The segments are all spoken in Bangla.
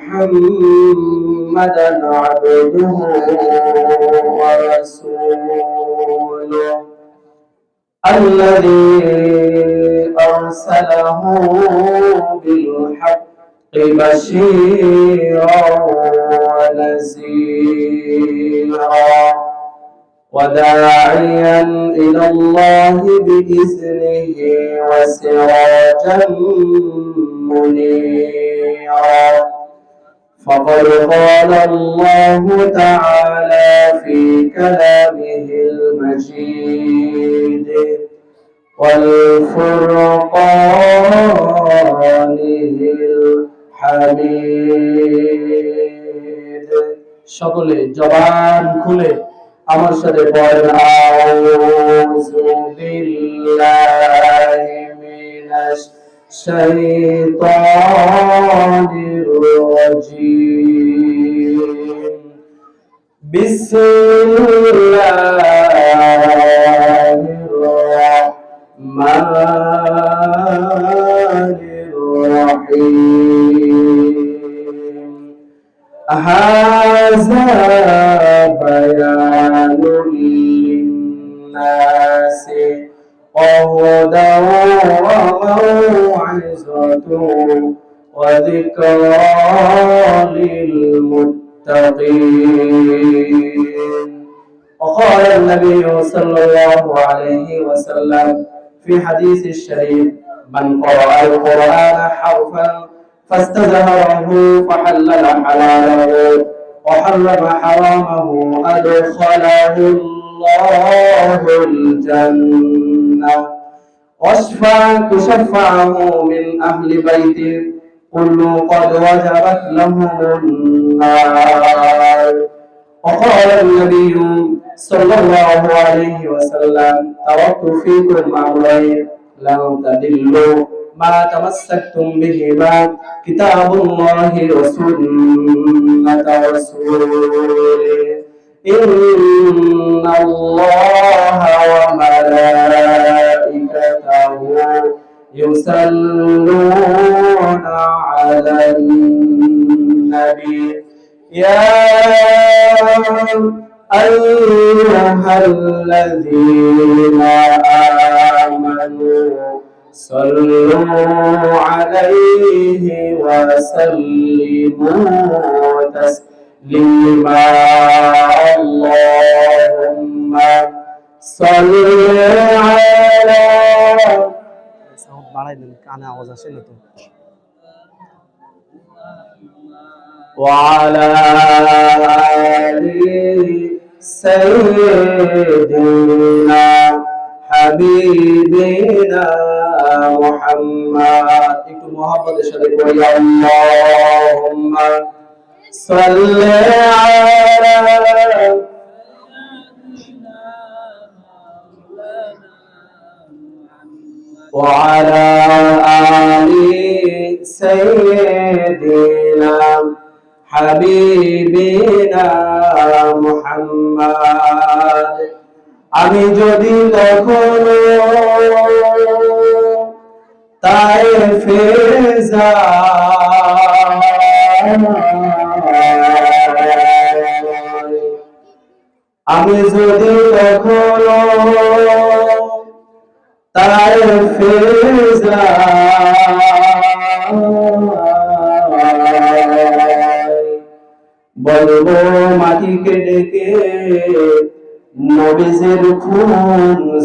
محمدا عبده ورسوله الذي أرسله بالحق بشيرا ونذيرا وداعيا إلى الله بإذنه وسراجا منيرا فقد قال الله تعالى في كلامه المجيد والفرقانه الحميد সকলে জবান খুলে আমার সাথে পড়েন আউযু বিল্লাহি মিনাশ শাইতানির রাজীম বিসমিল্লাহির রাহমানির রাহিম হাযা বায়ানুল লিন্নাসি وهدى وموعظة وذكرى للمتقين وقال النبي صلى الله عليه وسلم في حديث الشريف من قرأ القرآن حرفا فاستظهره فحلل حلاله وحرم حرامه أدخله الله الجنة تشفعه من أهل بيته كل قد وجبت لهم النار وقال النبي صلى الله عليه وسلم تركت فيكم أمرين لن تضلوا ما تمسكتم بهما كتاب الله وسنة رسوله إن الله وملائكته يصلون على النبي يا أيها الذين آمنوا صلوا عليه وسلموا تسليما اللهم صل على وعلى آل سيدنا حبيبنا محمد একটু মহব্বতের সাথে পড়ি اللهم صل على وعلى آل سيدنا حبيبنا محمد আমি যদি কখনো তায়েফে যাই আমি যদি কখনো তায়েফে যাই বলবো মাটিকে ডেকে নবীজির খুন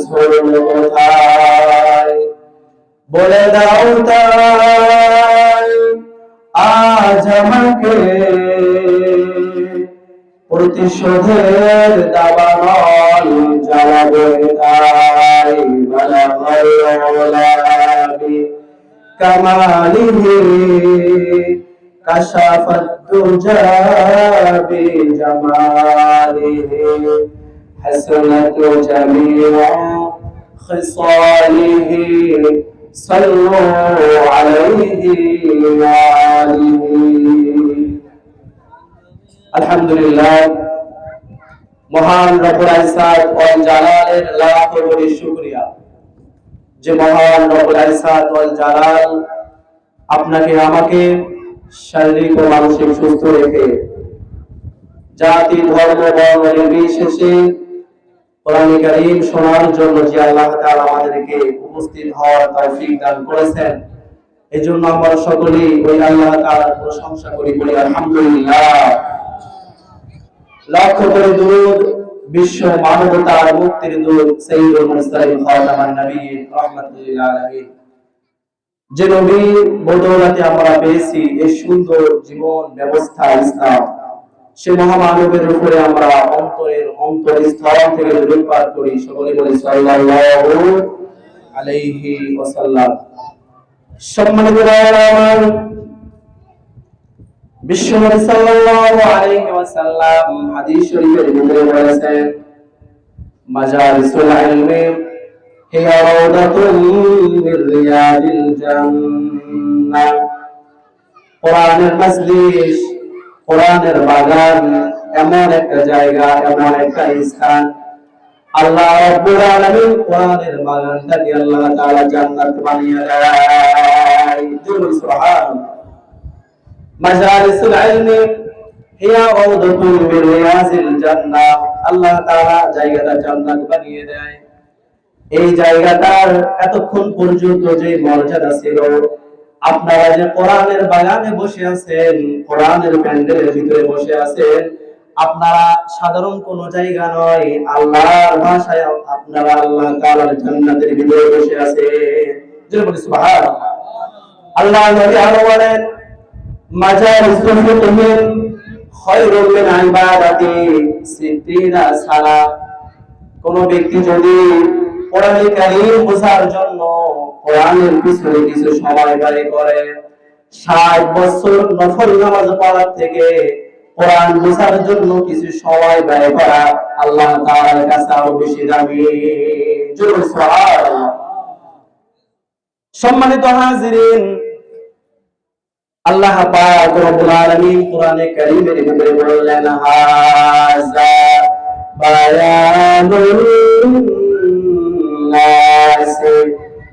ঝরলো কোথায় বলে দাও তাই আজ আমাকে প্রতিশোধের দাবানল জ্বালাবে তাই বালাগাল ওলাবি কামালিহি কাশাফাত দুজা বিজামালিহি حسنت جميع خصاله صلوا عليه وآله الحمد لله মহান রব্বুল ইজ্জত ওয়াল জালালের লাখ কোটি শুকরিয়া যে মহান রব্বুল ইজ্জত ওয়াল জালাল আপনাকে আমাকে শারীরিক ও মানসিক সুস্থ রেখে জাতি ধর্ম বর্ণ নির্বিশেষে কোরআনে কারীম শোনার জন্য যে আল্লাহ তাআলা আমাদেরকে উপস্থিত হওয়ার তৌফিক দান করেছেন, এজন্য আমরা সকলেই ওই আল্লাহ তাআলার প্রশংসা করি, বলি আলহামদুলিল্লাহ। লাখ কোটি দুরূদ বিশ্ব মানবতার মুক্তির দূত সাইয়্যিদুল মুরসালিন খাতামান নবিয়্যিন রাহমাতুল লিল আলামিন, যে নবীর বদৌলতে আমরা পেয়েছি এই সুন্দর জীবন ব্যবস্থা ইসলাম, সে মহামানবের উপরে আমরা অন্তরস্থল থেকে দরুদ পাঠ করি। সকলে বলি সাল্লাল্লাহু আলাইহি ওয়াসাল্লাম। সম্মানিত ভাইরা, বিশ্বনবী সাল্লাল্লাহু আলাইহি ওয়াসাল্লাম হাদিস শরীফের ভিতরে বলেছেন, মাজালিসুল ইলমি হিয়া রাওদাতুন মির রিয়াদিল জান্নাহ। কোরআনের মজলিস, কোরআনের বাগান এমন একটা জায়গা, এমন একটা স্থান, আল্লাহ রাব্বুল আলামিন কোরআনের বাগানটাকে আল্লাহ তাআলা জান্নাত বানিয়ে দেয়। সুবহানাল্লাহ। মাজালিসুল ইলমি হিয়া রাওদাতুন মির রিয়াজিল জান্নাহ, আল্লাহ তাআলা জায়গাটা জান্নাত বানিয়ে দেয়। এই জায়গাটার এতক্ষণ পর্যন্ত যে মর্যাদা ছিল, আপনারা যে কোরআনের বাগানে বসে আছেন, কোরআনের প্যান্ডেলের ভিতরে বসে আছেন, আপনারা সাধারণ কোন জায়গা নয়, আল্লাহর ভাষায় আপনারা আল্লাহ তাআলার জান্নাতের ভিতরে বসে আছেন। জোরে বলি সুবহানাল্লাহ। আল্লাহ নবী আরো বলেন, মাজালিসুল ফিকহি খায়রুম মিন ইবাদাতি সিত্তিনা সালাহ। কোন ব্যক্তি যদি কোরআনে কারীম বোঝার জন্য কোরআনের পিছনে কিছু সময় ব্যয় করে, 60 বছর নফল নামাজ পড়ার থেকে কোরআন বোঝার জন্য কিছু সময় ব্যয় করা আল্লাহ তাআলার কাছে আরো বেশি দামি। জোরে সুবহানাল্লাহ। সম্মানিত হাজিরিন, আল্লাহ পাক রব্বুল আলামিন কোরআনে কারীমের ভিতরে বললেন, হাযা বায়ানুল নাসি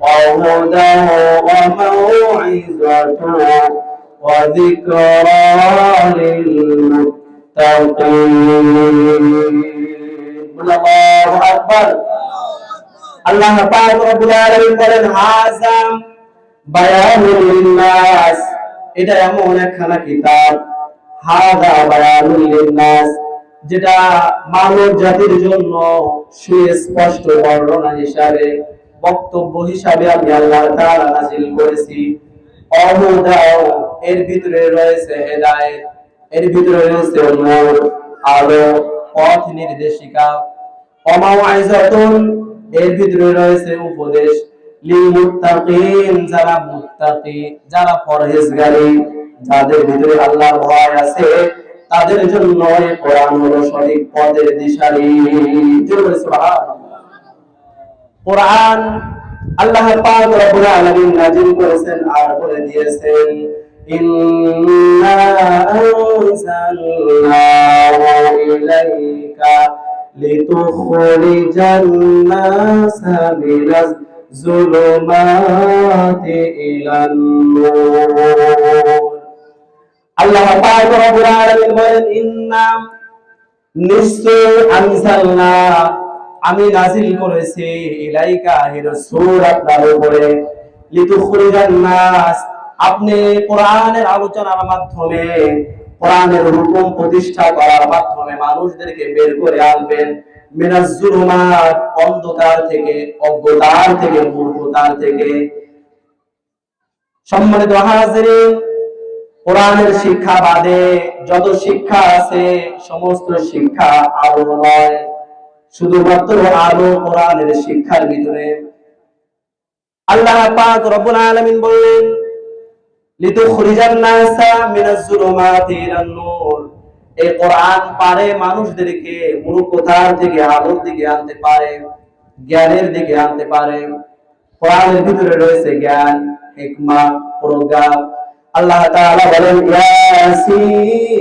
ওয়া হুদান ওয়া মাউইযাতুন ওয়া যিকরা লিল মুত্তাকিন। আল্লাহু আকবার। আল্লাহ পাক রব্বুল আলামিন বলেন, হাযা বায়ানুল লিন-নাস, এটা এমন একখানা কিতাব, হাযা বায়ানুল লিন-নাস, যেটা মানব জাতির জন্য সুস্পষ্ট বর্ণনা হিসাবে, বক্তব্য হিসাবে আমি আল্লাহ তাআলা নাযিল করেছি। অহুদাও, এর ভিতরে রয়েছে হেদায়েত, এর ভিতরে রয়েছে নূর, আলো, পথ নির্দেশিকা। ওয়ামাউইযাতুন, এর ভিতরে রয়েছে উপদেশ। লিল মুত্তাকিন, যারা মুত্তাকি, যারা পরহেজগারী, যাদের ভিতরে আল্লাহর ভয় আছে, তাদের জন্য এই কোরআন হলো সঠিক পথের দিশারি। সুবহানাল্লাহ। কোরআন আল্লাহ পাক রব্বুল আলামিন নাযিল করেছেন আর বলে দিয়েছেন, ইন্না আনজালনাহু ইলাইকা লিতুখরিজান নাসা মিনাজ যুলুমাতি ইলান নূর। আল্লাহ পাক রব্বুল আলামিন বলেন, ইন্না, নিশ্চয়, আনজালনা, আমি নাযিল করেছি, ইলাইকা, হে রাসূল, আপনার উপরে, লিতুখরিজান নাস, আপনি কোরআনের আলোচনার মাধ্যমে, কোরআনের হুকুম প্রতিষ্ঠা করার মাধ্যমে মানুষদেরকে বের করে আনবেন মিনাজ যুলুমাত, অন্ধকার থেকে, অজ্ঞতার থেকে, মূর্খতার থেকে। সম্মানিত হাজিরিন, কোরআনের শিক্ষা বাদে যত শিক্ষা আছে সমস্ত শিক্ষা আলো নয়, শুধুমাত্র আলো কোরআনের শিক্ষার ভিতরে। আল্লাহ পাক রব্বুল আলামিন বললেন, লিতুখরিজান নাসা মিনাজ যুলুমাতি ইলান নূর, এই কোরআন পারে মানুষদেরকে মূর্খতার থেকে আলোর দিকে আনতে পারে, জ্ঞানের দিকে আনতে পারে। কোরআনের ভিতরে রয়েছে জ্ঞান, হিকমত, প্রজ্ঞা। আল্লাহ তাআলা বলেন, ইয়াসিন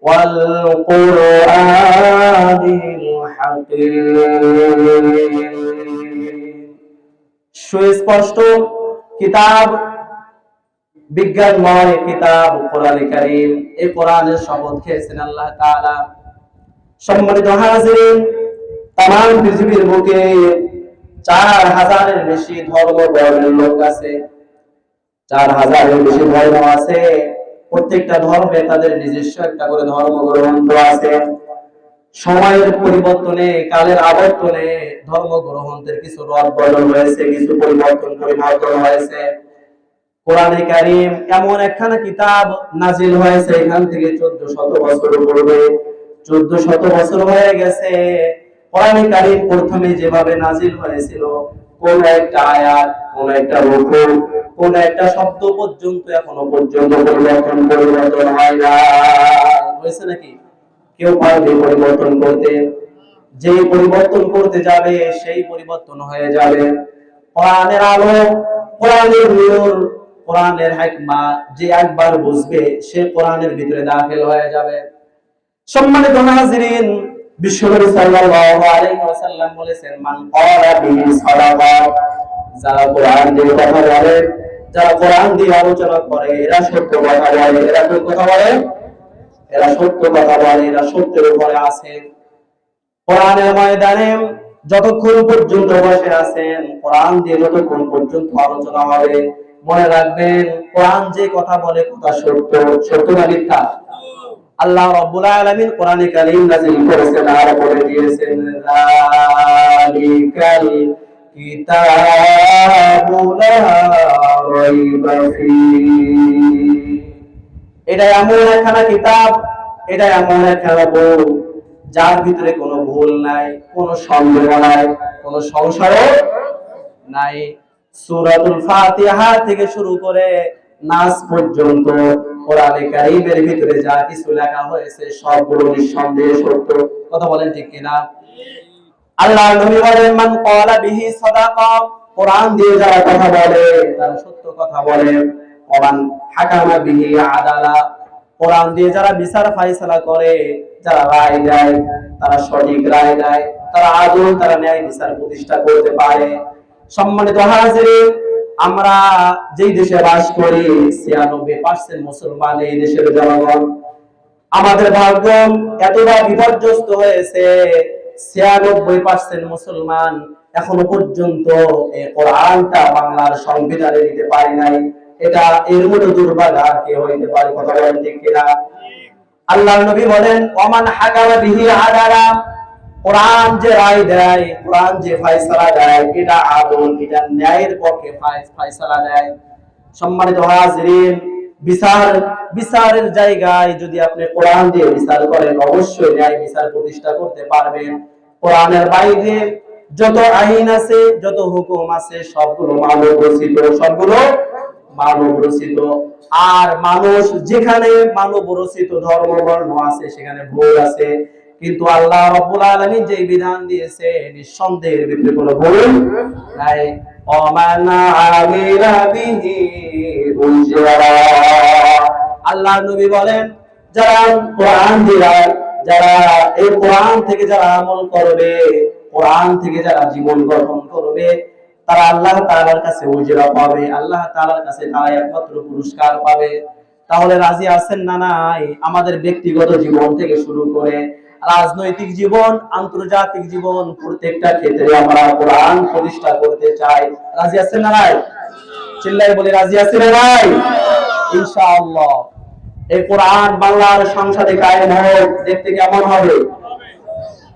ওয়াল কুরআনিল হাকীম, সুস্পষ্ট কিতাব, বিজ্ঞানময় কিতাব কোরআন কারীম। এই কোরআনের শপথ খেয়েছেন আল্লাহ তাআলা। সম্মানিত হাজিরিন, তাম পৃথিবীর বুকে 4000-এর বেশি ধর্ম বর্ণের লোক আছে, 4000-এর বেশি ধর্ম আছে। প্রত্যেকটা ধর্মে তাদের নিজস্ব একটা করে ধর্মগ্রন্থ আছে। সময়ের পরিবর্তনে, কালের আবর্তনে ধর্মগ্রন্থের কিছু রদ বদল হয়েছে, কিছু পরিবর্তন হয়েছে। কোরআনে কারীম এমন একখানা কিতাব নাজিল হয়েছে, এখান থেকে 1400 বছর পূর্বে, 1400 বছর হয়ে গেছে। কোরআনে কারীম প্রথমে যেভাবে নাজিল হয়েছিল, কোন একটা আয়াত, কোন একটা রূকু, কোন একটা শব্দ পর্যন্ত এখনো পর্যন্ত পরিবর্তন হয় না। হয়েছে নাকি? কেউ পারবে পরিবর্তন করতে? যেই পরিবর্তন করতে যাবে সেই পরিবর্তন হয়ে যাবে। কোরআনের আলো, কোরআনের নূর, কোরআনের হিকমা যে একবার বুঝবে সে কোরআনের ভিতরে দাখিল হয়ে যাবে। সম্মানিত হাজিরিন, বিশ্বনবী সাল্লাল্লাহু আলাইহি ওয়াসাল্লাম বলেছেন, মান ক্বালা বিহি সাদাকা, যারা কোরআন দিয়ে কথা বলে, যারা কোরআন দিয়ে আলোচনা করে, এরা সত্য কথা বলে। এরা কোন কথা বলে? এরা সত্য কথা বলে, এরা সত্যের উপরে আছে। কোরআনের ময়দানে যতক্ষণ পর্যন্ত বসে আছেন, কোরআন দিয়ে যতক্ষণ পর্যন্ত আলোচনা হবে, মনে রাখবেন কোরআন যে কথা বলে কথা সত্য। সত্য না মিথ্যা? আল্লাহ রাব্বুল আলামিন কোরআনে কারীম নাযিল করেছেন আর বলে দিয়েছেন, যালিকাল কিতাবু লা রাইবা ফীহি। এটা এমন একখানা কিতাব, এটা এমন একখানা বই যার ভিতরে কোনো ভুল নাই, কোনো সন্দেহ নাই, কোনো সংশয় নাই। সূরাতুল ফাতিহা থেকে শুরু করে নাস পর্যন্ত কোরআনে কারীমের ভিতরে যা কিছু লেখা হয়েছে সবগুলো নিঃসন্দেহে সত্য। কথা বলেন ঠিক কিনা? আল্লাহর নবী বলেন, মান ক্বালা বিহি সাদাকা, কোরআন দিয়ে যারা কথা বলে তারা সত্য কথা বলে। ওমান হাকামা বিহি আদালা, কোরআন দিয়ে যারা বিচার ফায়সালা করে, যারা রায় দেয়, তারা সঠিক রায় দেয়, তারা আদল, তারা ন্যায় বিচার প্রতিষ্ঠা করতে পারে। সম্মানিত হাজিরিন, আমরা যেই দেশে বাস করি 96% মুসলমান এই দেশের জনগণ। আমাদের ভাগ্য এতটা বিপর্যস্ত হয়েছে, 96% মুসলমান এখনো পর্যন্ত এই কোরআনটা বাংলার সংবিধানে দিতে পারি নাই। এটা এর মতো দুর্ভাগ্য আর কি হইতে পারে? কথা বলেন ঠিক কিনা? আল্লাহর নবী বলেন, ওমান হাকামা বিহি আদালা, কোরআন যে রায় দেয়, কোরআন যে ফয়সালা দেয়, এটা আদল, এটা ন্যায়ের পক্ষে ফয়সালা দেয়। সম্মানিত হাজিরিন, বিচারের জায়গায় যদি আপনি কোরআন দিয়ে বিচার করেন, অবশ্যই ন্যায় বিচার প্রতিষ্ঠা করতে পারবেন। কোরআনের বাইরে যত আইন আছে, যত হুকুম আছে, সবগুলো মানব রচিত, সবগুলো মানব রচিত। আর মানুষ যেখানে মানব রচিত ধর্ম বর্ণ আছে সেখানে ভুল আছে, কিন্তু আল্লাহ রাব্বুল আলামিন যে বিধান দিয়েছে নিঃসন্দেহের ভিতরে কোনো ভুল নাই। ওমান আমিলা বিহি উজরা, আল্লাহর নবী বলেন, যারা কোরআন দিয়ে, যারা এই কোরআন থেকে যারা আমল করবে, কোরআন থেকে যারা জীবন গঠন করবে, তারা আল্লাহ তাআলার কাছে উজরা পাবে, আল্লাহ তাআলার কাছে তারা একমাত্র পুরস্কার পাবে। তাহলে রাজি আছেন না নাই? আমাদের ব্যক্তিগত জীবন থেকে শুরু করে রাজনৈতিক জীবন, আন্তর্জাতিক জীবন, প্রত্যেকটা ক্ষেত্রে আমরা কোরআন প্রতিষ্ঠা করতে চাই। রাজি আছেন না নাই? চিল্লাই বলি, রাজি আছেন না নাই? ইনশাআল্লাহ এই কোরআন বাংলার সংসদে কায়েম হোক। দেখতে কেমন হবে?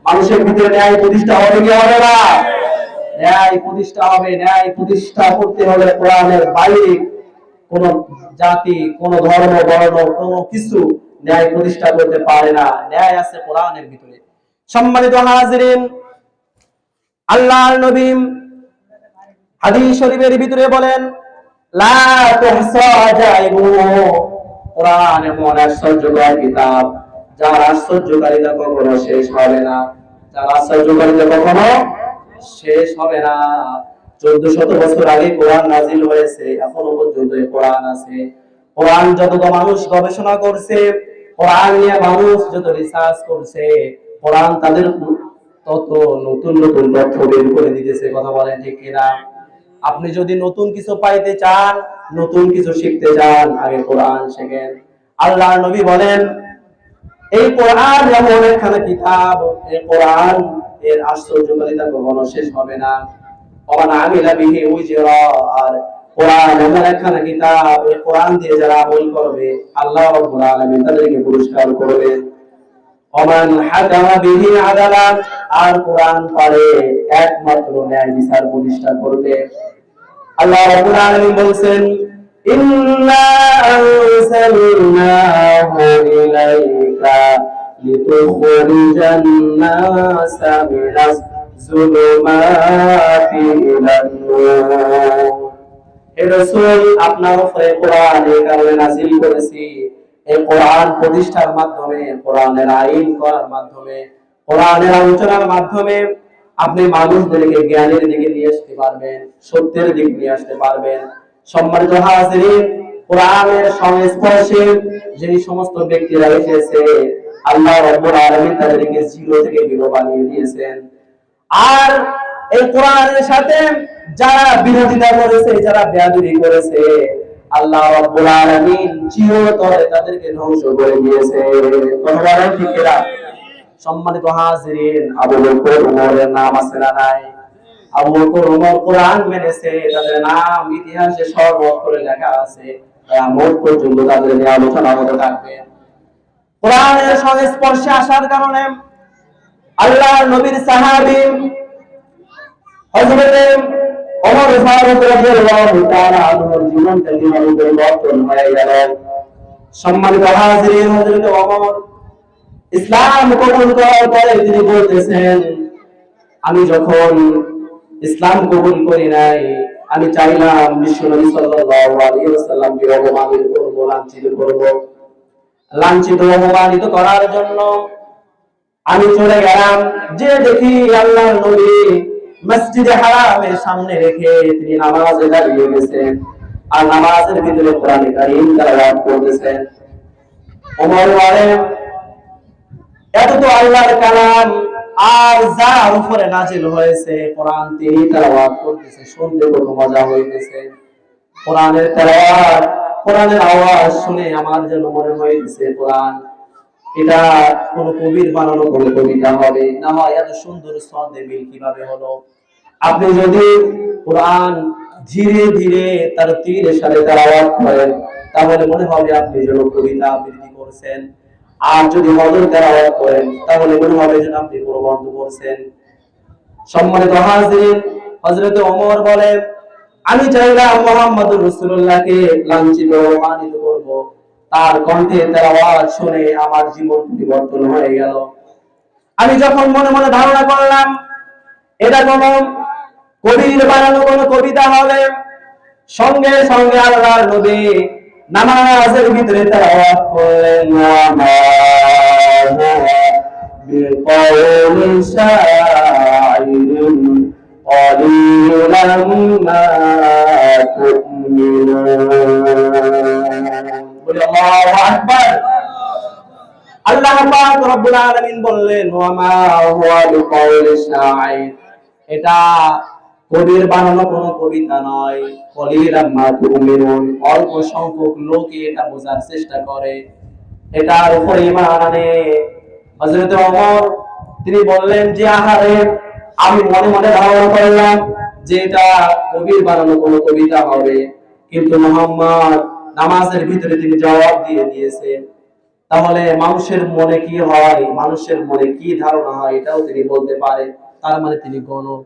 মানুষের ভিতরে ন্যায় প্রতিষ্ঠা হবে কি হবে না? ন্যায় প্রতিষ্ঠা হবে। ন্যায় প্রতিষ্ঠা করতে হলে কোরআনের বাইরে কোন জাতি, কোন ধর্ম, বর্ণ, কোন কিছু ন্যায় প্রতিষ্ঠা করতে পারে না। ন্যায় আছে কোরআনের ভিতরে। সম্মানিত হাজিরিন, আল্লাহর নবী হাদিস শরীফের ভিতরে বলেন, লা তুহসা জাইবু, কোরআন এমন আশ্চর্যকর কিতাব যার আশ্চর্যকারিতা কখনো শেষ হবে না, যার আশ্চর্যকারিতা কখনো শেষ হবে না। 1400 বছর আগে কোরআন নাজিল হয়েছে, এখনো পর্যন্ত এই কোরআন আছে। কোরআন যত মানুষ গবেষণা করছে, কোরআন নিয়ে মানুষ যত রিসার্চ করছে, কোরআন তাদের তত নতুন নতুন তথ্য বের করে দিতেছে। কথা বলেন ঠিক কিনা? আপনি যদি নতুন কিছু পাইতে চান, নতুন কিছু শিখতে চান, আগে কোরআন শেখেন। আল্লাহর নবী বলেন, এই কোরআন এমন একখানা কিতাব, এই কোরআন এর আশ্চর্যকারিতা কখনো শেষ হবে না। ওমান আমিলা বিহি উজরা, আর কোরআন এমন একখানা কিতাব, এই কোরআন দিয়ে যারা আমল করবে আল্লাহ রাব্বুল আলামিন তাদেরকে পুরস্কার করবেন। ওমান হাকামা বিহি আদালা, আর কোরআন পারে একমাত্র ন্যায় বিচার প্রতিষ্ঠা করবে। আল্লাহ রাব্বুল আলামিন বলেন, ইন্না আরসালনাহু ইলাইকা লিতুখরিজান নাসা মিনাজ যুলুমাতি ইলান নূর। হে রাসূল, আপনার উপরে কোরআন এই কারণে নাযিল করেছি, এই কোরআন প্রতিষ্ঠার মাধ্যমে, কোরআনের আইন করার মাধ্যমে, কোরআনের আলোচনার মাধ্যমে আপনি মানুষদেরকে জ্ঞানের দিকে নিয়ে আসতে পারবেন, সত্যের দিকে নিয়ে আসতে পারবেন। সম্মানিত হাজিরিন, কোরআনের সংস্পর্শে যে সমস্ত ব্যক্তিরা এসেছে, আল্লাহ রাব্বুল আলামিন তাদেরকে জিরো থেকে হিরো বানিয়ে দিয়েছেন। আর এই কোরআনের সাথে যারা বিরোধিতা করেছে, যারা বেয়াদবি করেছে, আল্লাহ রাব্বুল আলামিন চিরতরে তাদেরকে ধ্বংস করে দিয়েছে। কথা বলেন ঠিক কিনা? সম্মানিত হাজিরিন, আবু বকর ওমরের নাম আছে না নাই? আবু বকর ওমর কোরআন মেনেছে, তাদের নাম ইতিহাসে সর্বক্ষরে লেখা আছে। কিয়ামত পর্যন্ত তাদের নিয়ে আলোচনা হতে থাকবে। কোরআনের সংস্পর্শে আসার কারণে আল্লাহর নবীর সাহাবী হযরত ওমর ফারুক রাদিয়াল্লাহু তাআলা আনহুর জীবনটা কিভাবে পরিবর্তন হয়ে গেল। সম্মানিত হাজিরিন, হযরত ওমর ইসলাম কবুল করার পরে তিনি বলতেছেন, আমি যখন ইসলাম কবুল করি নাই, আমি চাইলাম বিশ্বনবী সাল্লাল্লাহু আলাইহি ওয়াসাল্লামকে অপমানিত করব, লাঞ্ছিত করব। লাঞ্ছিত অপমানিত করার জন্য আমি চলে গেলাম, যে দেখি আল্লাহর নবী মসজিদে হারামের সামনে রেখে তিনি নামাজে দাঁড়িয়ে গেছেন, আর নামাজের ভিতরে কোরআন কারীম তেলাওয়াত করতেছেন। ওমর বলেন, এত তো আল্লাহর কালাম, আর যা উপরে নাজিল হয়েছে কোরআন তিনি তেলাওয়াত করতেছে, শুনতে কত মজা হইতেছে। কোরআনের তেলাওয়াত, কোরআনের আওয়াজ শুনে আমার যেন মনে হইতেছে কোরআন এটা কোন কবির বানানো কোন কবিতা হবে না, হয় এত সুন্দর ছন্দে মিল কিভাবে হলো। আপনি যদি কোরআন ধীরে ধীরে তার তীরের সাথে তেলাওয়াত করেন, তাহলে মনে হবে আপনি যেন কবিতা আবৃত্তি করছেন। আর যদি হযরত তেলাওয়াত করেন, তাহলে মনে হবে যেন আপনি প্রবন্ধ করছেন। সম্মানিত হাজিরিন, হযরত ওমর বলেন, আমি চাইলাম মুহাম্মদুর রাসূলুল্লাহকে লাঞ্ছিত অপমানিত করব, তার কণ্ঠে তেলাওয়াত শুনে আমার জীবন পরিবর্তন হয়ে গেল। আমি যখন মনে মনে ধারণা করলাম এটা কোন কবির বানানো কোন কবিতা হবে, সঙ্গে সঙ্গে আল্লাহর নবী নামাজের ভিতরে তেলাওয়াত করলেন, বিকওলি শাইরিন ক্বালিলাম মা তু'মিনুন। বলি আল্লাহু আকবার। আল্লাহ পাক রব্বুল আলামিন বললেন, ওয়া মা হুয়া বিকওলি শাইর, এটা কবির বানানো কোন কবিতা নয়। ক্বালিলাম মা তু'মিনুন, অল্প সংখ্যক লোকই এটা বোঝার চেষ্টা করে, এটার উপর ঈমান আনে। হযরত ওমর তিনি বললেন যে, আহারে, আমি মনে মনে ধারণা করলাম যে এটা কবির বানানো কোন কবিতা হবে, কিন্তু মুহাম্মদ নামাজের ভিতরে তিনি জবাব দিয়ে দিয়েছেন। তাহলে মানুষের মনে কি হয়, মানুষের মনে কি ধারণা হয়, এটাও তিনি বলতে পারে। তার মানে তিনি গণক,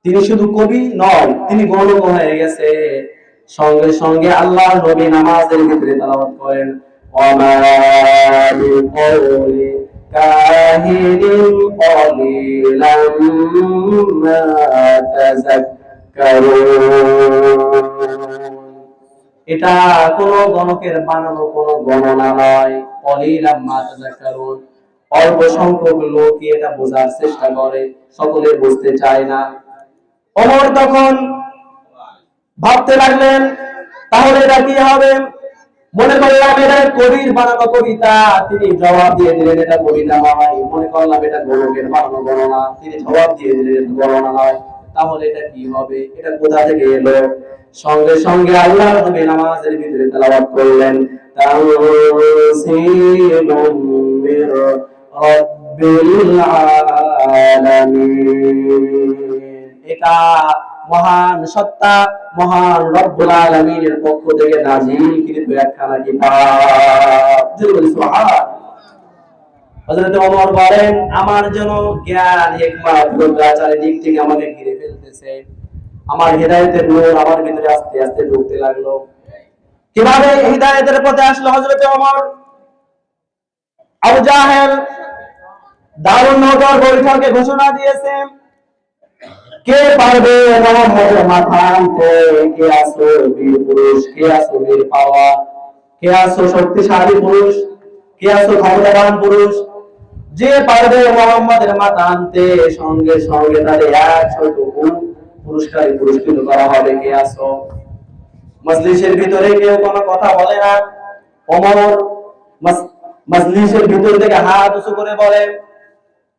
তিনি শুধু কবি নয়, তিনি গণক হয়ে গেছে। সঙ্গে সঙ্গে আল্লাহর নবী নামাজের ভিতরে তেলাওয়াত করেন, ওমা বিকওলি কাহিরিন ক্বালিলাম মা তাযাক্কারুন। এটা কোন গণকের বানানো কোন গণনা নয়। ক্বালিলাম মা তাযাক্কারুন, অল্প সংখ্যক লোকই এটা বোঝার চেষ্টা করে, সকলে বুঝতে চায় না। ওমর তখন ভাবতে লাগলেন, তাহলে এটা কি হবে? মনে করলাম এটা কবির বানানো কবিতা, তিনি জবাব দিয়ে দিলেন এটা কবিতা নয়। মনে করলাম এটা গণকের বানানো গণনা, তিনি জবাব দিয়ে দিলেন গণনা নয়। তাহলে এটা কি হবে, এটা কোথা থেকে এলো? সঙ্গে সঙ্গে আল্লাহর নবী নামাজের ভিতরে তেলাওয়াত করলেন, তানজিলুম মির রাব্বিল আলামিন। এটা মহান সত্তা, মহান রব্বুল আলামিনের পক্ষ থেকে নাযিলকৃত একখানা কিতাব। সুবহানাল্লাহ। হযরত ওমর বলেন, আমার জন্য জ্ঞান, হিকমত, প্রজ্ঞা চারিদিক থেকে আমাকে ঘিরে ফেলতেছে। আমার হিদায়াতের নূর আমার ভিতরে আস্তে আস্তে ঢুকতে লাগলো। কিভাবে হিদায়াতের পথে আসলো হযরত ওমর? আবু জাহেল দারুন নগর বৈঠকে ঘোষণা দিয়েছে, কে পারবে মুহাম্মদের মাথা আনতে? কে আছো বীর পুরুষ? কে আছো বীর পাওয়া? কে আছো শক্তিশালী পুরুষ? কে আছো ক্ষমতাবান পুরুষ? যে পারবে মুহাম্মদের মাথা আনতে, সঙ্গে সঙ্গে তাদের 100 পুরস্কারে পুরস্কৃত করা হবে। কে আছো? মজলিসের ভিতরে কেউ কোনো কথা বলে না। ওমর মজলিসের ভিতর থেকে হাত উঁচু করে বলে,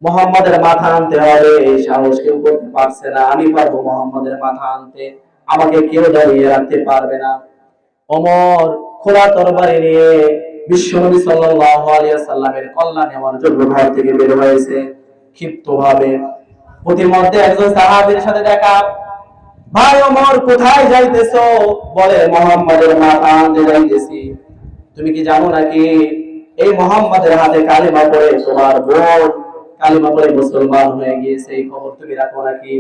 মুহাম্মাদের মাথা আনতে হবে। এই সাহস কেউ করতে পারছে না। আমি পারবো মুহাম্মাদের মাথা আনতে, আমাকে কেউ দাঁড়িয়ে রাখতে পারবে না। ওমর খোলা তরবারি নিয়ে বিশ্বনবী সাল্লাল্লাহু আলাইহি ওয়াসাল্লামের কল্যাণ নেওয়ার জন্য ঘর থেকে বের হয়েছে ক্ষিপ্তভাবে। প্রতিমধ্যে একজন সাহাবীর সাথে দেখা। ভাই ওমর, কোথায় যাইতেছো? বলে, মুহাম্মাদের মাথা আনতে যাইতেছি। তুমি কি জানো নাকি এই মুহাম্মাদের হাতে কালিমা পড়ে তোমার বোন কালিমা পড়ে মুসলমান হয়ে গিয়েছে? এই খবর তুমি রাখো নাকি?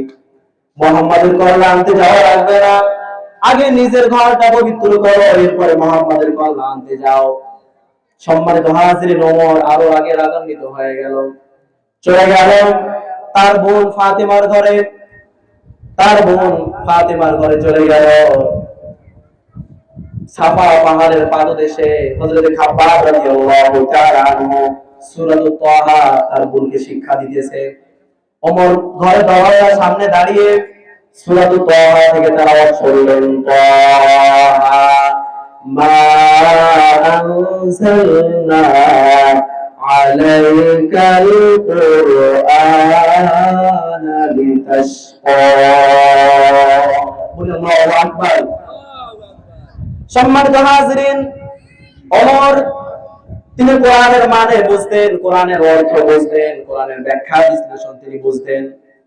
মুহাম্মাদের কল্যাণ আনতে যাওয়া লাগবে না, আগে নিজের ঘরটা পবিত্র করো, এরপরে মুহাম্মাদের কল্যাণ আনতে যাও। সম্মানিত হাজিরিন, ওমর আরো আগে রাগান্বিত হয়ে গেল, চলে গেল তার বোন ফাতেমার ঘরে। তার বোন ফাতেমার ঘরে চলে গেল। সাফা পাহাড়ের পাদদেশে হযরত খাব্বাব রাদিয়াল্লাহু তাআলা আনহু সূরাতুত তাহা তার বোনকে শিক্ষা দিতেছে। ওমর ঘরে দরজার সামনে দাঁড়িয়ে সূরাতুত তাহা থেকে তেলাওয়াত করলেন, তাহা মা আনজালনা আলাইকাল কুরআনা লিতাশকা। আল্লাহু আকবার। সম্মানিত হাজিরিন, ওমর তিনি কোরআনের মানে বুঝতেন, কোরআনের অর্থ বুঝতেন, কোরআনের ব্যাখ্যা বিশ্লেষণ তিনি বুঝতেন,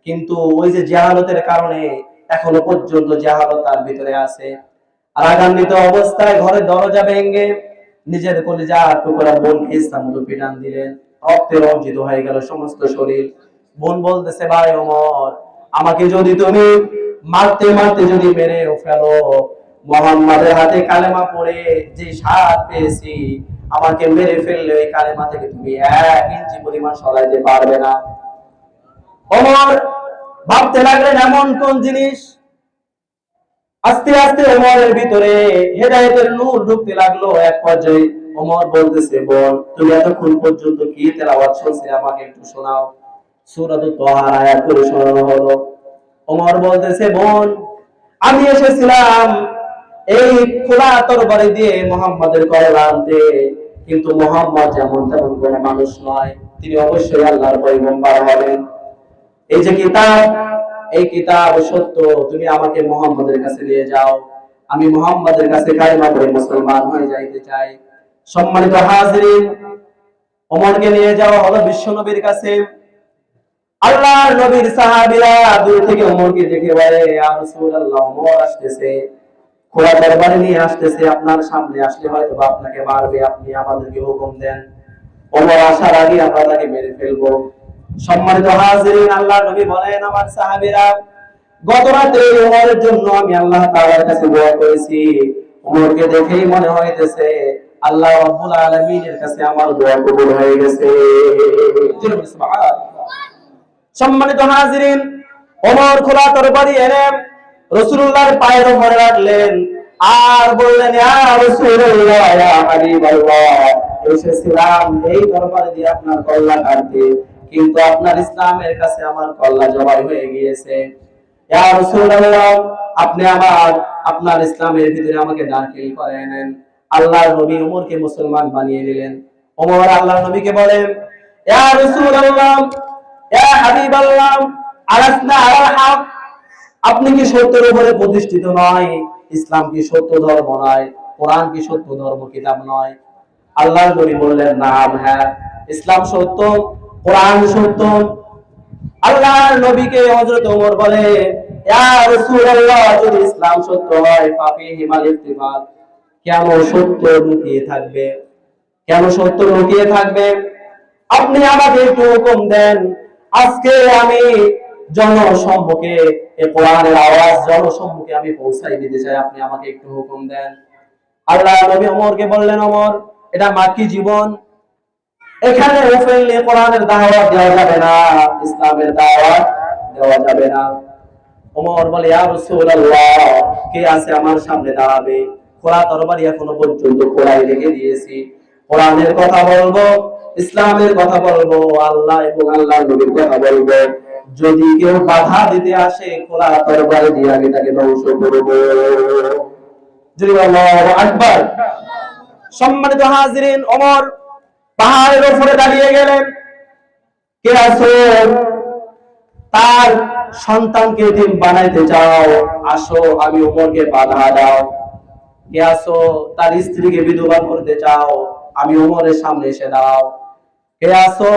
কিন্তু ওই যে জাহালতের কারণে এখনো পর্যন্ত জাহালত তার ভিতরে আছে। রাগান্বিত অবস্থায় ঘরে দরজা ভেঙে নিজের কলিজা টুকরা বোনকে ইসলামত পিটান দিলেন। রক্তে রঞ্জিত হয়ে গেল সমস্ত শরীর। বোন বলতেছে, ভাই ওমর, আমাকে যদি তুমি মারতে মারতে যদি মেরেও ফেলো, মুহাম্মাদের হাতে কালেমা পড়ে যে স্বাদ পেয়েছি, আমাকে মেরে ফেললে এই কালেমা থেকে তুমি 1 ইঞ্চি পরিমাণ সরাইতে পারবে না। ওমর ভাবতে লাগলেন এমন কোন জিনিস। আস্তে আস্তে ওমরের ভিতরে হেদায়েতের নূর ঢুকতে লাগলো। এক পর্যায়ে ওমর বলতেছে, বোন, তুমি এতক্ষণ পর্যন্ত কি তেলাওয়াত শুনছিলে, আমাকে একটু শোনাও। সূরাতুত তাহা আয়াত করে শোনানো হলো। ওমর বলতেছে, বোন, আমি এসেছিলাম এই খোলা তরবারি দিয়ে মুহাম্মাদের কল্যাণ আনতে, কিন্তু মুহাম্মদ যেমন তেমন কোন মানুষ নয়, তিনি অবশ্যই আল্লাহর পয়গম্বর হবেন। এই যে কিতাব, এই কিতাব সত্য, তুমি আমাকে মুহাম্মাদের কাছে নিয়ে যাও, আমি মুহাম্মাদের কাছে কালিমা পড়ে মুসলমান হয়ে যাইতে চাই। সম্মানিত হাজিরিন, ওমরকে নিয়ে যাওয়া হলো বিশ্বনবীর কাছে। আল্লাহর নবীর সাহাবীরা দূর থেকে ওমরকে দেখে বলে, ইয়া রাসূলুল্লাহ, ওমর আসতেছে, খোলা তরবারি নিয়ে আসতেছে, আপনার সামনে আসলে হয়তো আপনাকে মারবে, আপনি আমাদেরকে হুকুম দেন, ওমর আসার আগে আমরা তাকে মেরে ফেলবো। সম্মানিত হাজিরিন, আল্লাহর নবী বলেন, আমার সাহাবীরা, গত রাতে ওমরের জন্য আমি আল্লাহ তাআলার কাছে দোয়া করেছি। ওমরকে দেখেই মনে হইতেছে আল্লাহ রাব্বুল আলামিনের কাছে আমার দোয়া কবুল হয়ে গেছে। সুবহানাল্লাহ। সম্মানিত হাজিরিন, ওমর খোলা তরবারি এনে রাসূলুল্লাহর পায়ের উপরে রাখলেন আর বললেন, ইয়া রাসূলুল্লাহ, ইয়া হাবিবাল্লাহ, এসেছিলাম এই তরবারি দিয়ে আপনার কল্লা কাটতে, কিন্তু আপনার ইসলামের কাছে আমার কল্লা জবাই হয়ে গিয়েছে। ইয়া রাসূলুল্লাহ, আপনি আপনার ইসলামের ভিতরে আমাকে দাখিল করে নেন। আল্লাহর নবী ওমরকে মুসলমান বানিয়ে নিলেন। ওমর আল্লাহর নবীকে বলেন, ইয়া রাসূলুল্লাহ, ইয়া হাবিবাল্লাহ, আলাসনা আলাল হক, আপনি কি সত্যের উপরে প্রতিষ্ঠিত নয়? ইসলাম কি সত্য ধর্ম নয়? কোরআন কি সত্য ধর্ম কিতাব নয়? আল্লাহর নবী বললেন, নাম, হ্যাঁ, ইসলাম সত্য, কোরআন সত্য। আল্লাহর নবীকে হযরত ওমর বলে, ইয়া রাসূলুল্লাহ, যদি ইসলাম সত্য হয় ফাফিহি মাল ইফতিফাল, কেন সত্য লুকিয়ে থাকবে? কেন সত্য লুকিয়ে থাকবে? আপনি আমাকে একটু হুকুম দেন। আজকে আমি জনসম্মুখে এই কোরআনের আওয়াজ জনসম্মুখে আমি পৌঁছাই দিতে চাই, আপনি আমাকে একটু হুকুম দেন। আল্লাহ নবী ওমরকে বললেন, ওমর, এটা মাক্কি জীবন, এখানে ওপেনলি কোরআনের দাওয়াত দেওয়া যাবে না, ইসলামের দাওয়াত দেওয়া যাবে না। ওমর বলে, ইয়া রাসূলুল্লাহ, কে আছে আমার সামনে দাঁড়াবে? খোলা তরবারি এখনো পর্যন্ত খোলাই রেখে দিয়েছি। কোরআনের কথা বলবো, ইসলামের কথা বলবো, আল্লাহ এবং আল্লাহর নবীর কথা বলবো। যদি কেউ বাধা দিতে আসে, খোলা তরবারি দিয়ে আমি তাকে ধ্বংস করব। যদি আল্লাহু আকবার। সম্মানিত হাজিরিন, ওমর পাহাড়ের উপরে দাঁড়িয়ে গেলেন। কে আছো? তার সন্তানকে এতিম বানাইতে চাও? আসো, আমি ওমরকে বাধা দাও। কে আছো? তার স্ত্রীকে বিধবা করতে চাও? আমি ওমরের সামনে এসে দাও। কে আছো?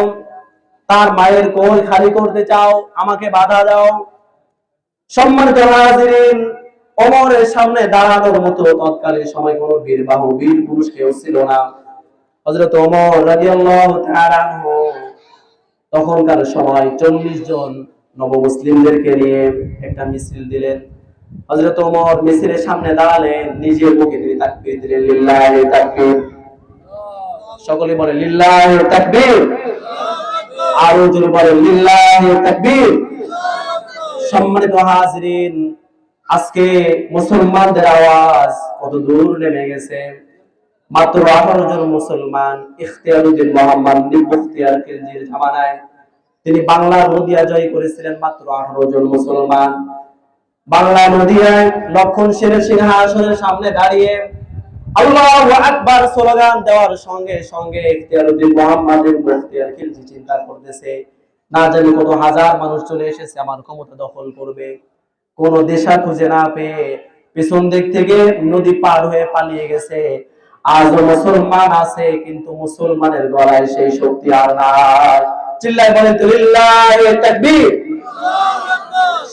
তার মায়ের কোল খালি করতে চাও? আমাকে বাধা দাও। সম্মানিত হাজিরিন, ওমরের সামনে দাঁড়ানোর মতো তৎকালীন সময় কোনো বীরবাহু বীর পুরুষ কেউ ছিল না। হযরত ওমর রাদিয়াল্লাহু তাআলা আনহু তখনকার সময় 40 জন নবমুসলিমদেরকে নিয়ে একটা মিছিল দিলেন। হযরত ওমর মিছিলের সামনে দাঁড়ালেন, নিজের মুখে তিনি তাকবীর দিলেন, লিল্লাহি তাকবীর। সকলে বলে লিল্লাহি তাকবীর। আরো জোরে বলে লিল্লাহি তাকবীর। সম্মানিত হাজিরিন, আজকে মুসলমানদের আওয়াজ কত দূর নেমে গেছে। মাত্র 18 জন মুসলমান, ইখতিয়ারউদ্দিন মোহাম্মদ নিবুখতিয়ার খিলজির জামানায় তিনি বাংলার নদিয়া জয় করেছিলেন। মাত্র 18 জন মুসলমান বাংলা নদিয়ায় লক্ষণ সেনের সিংহাসনের সামনে দাঁড়িয়ে আল্লাহু আকবার স্লোগান দেওয়ার সঙ্গে সঙ্গে ইখতিয়ারউদ্দিন মোহাম্মদ নিবুখতিয়ার খিলজি চিন্তা করতেছে, না জানি কত হাজার মানুষ চলে এসেছে আমার ক্ষমতা দখল করবে। কোন দিশা খুঁজে না পেয়ে পিছন দিক থেকে নদী পার হয়ে পালিয়ে গেছে। আজও মুসলমান আছে, কিন্তু মুসলমানের গলায় সেই শক্তি আর নাই। চিল্লায় বলেন তো লিল্লাহি তাকবীর।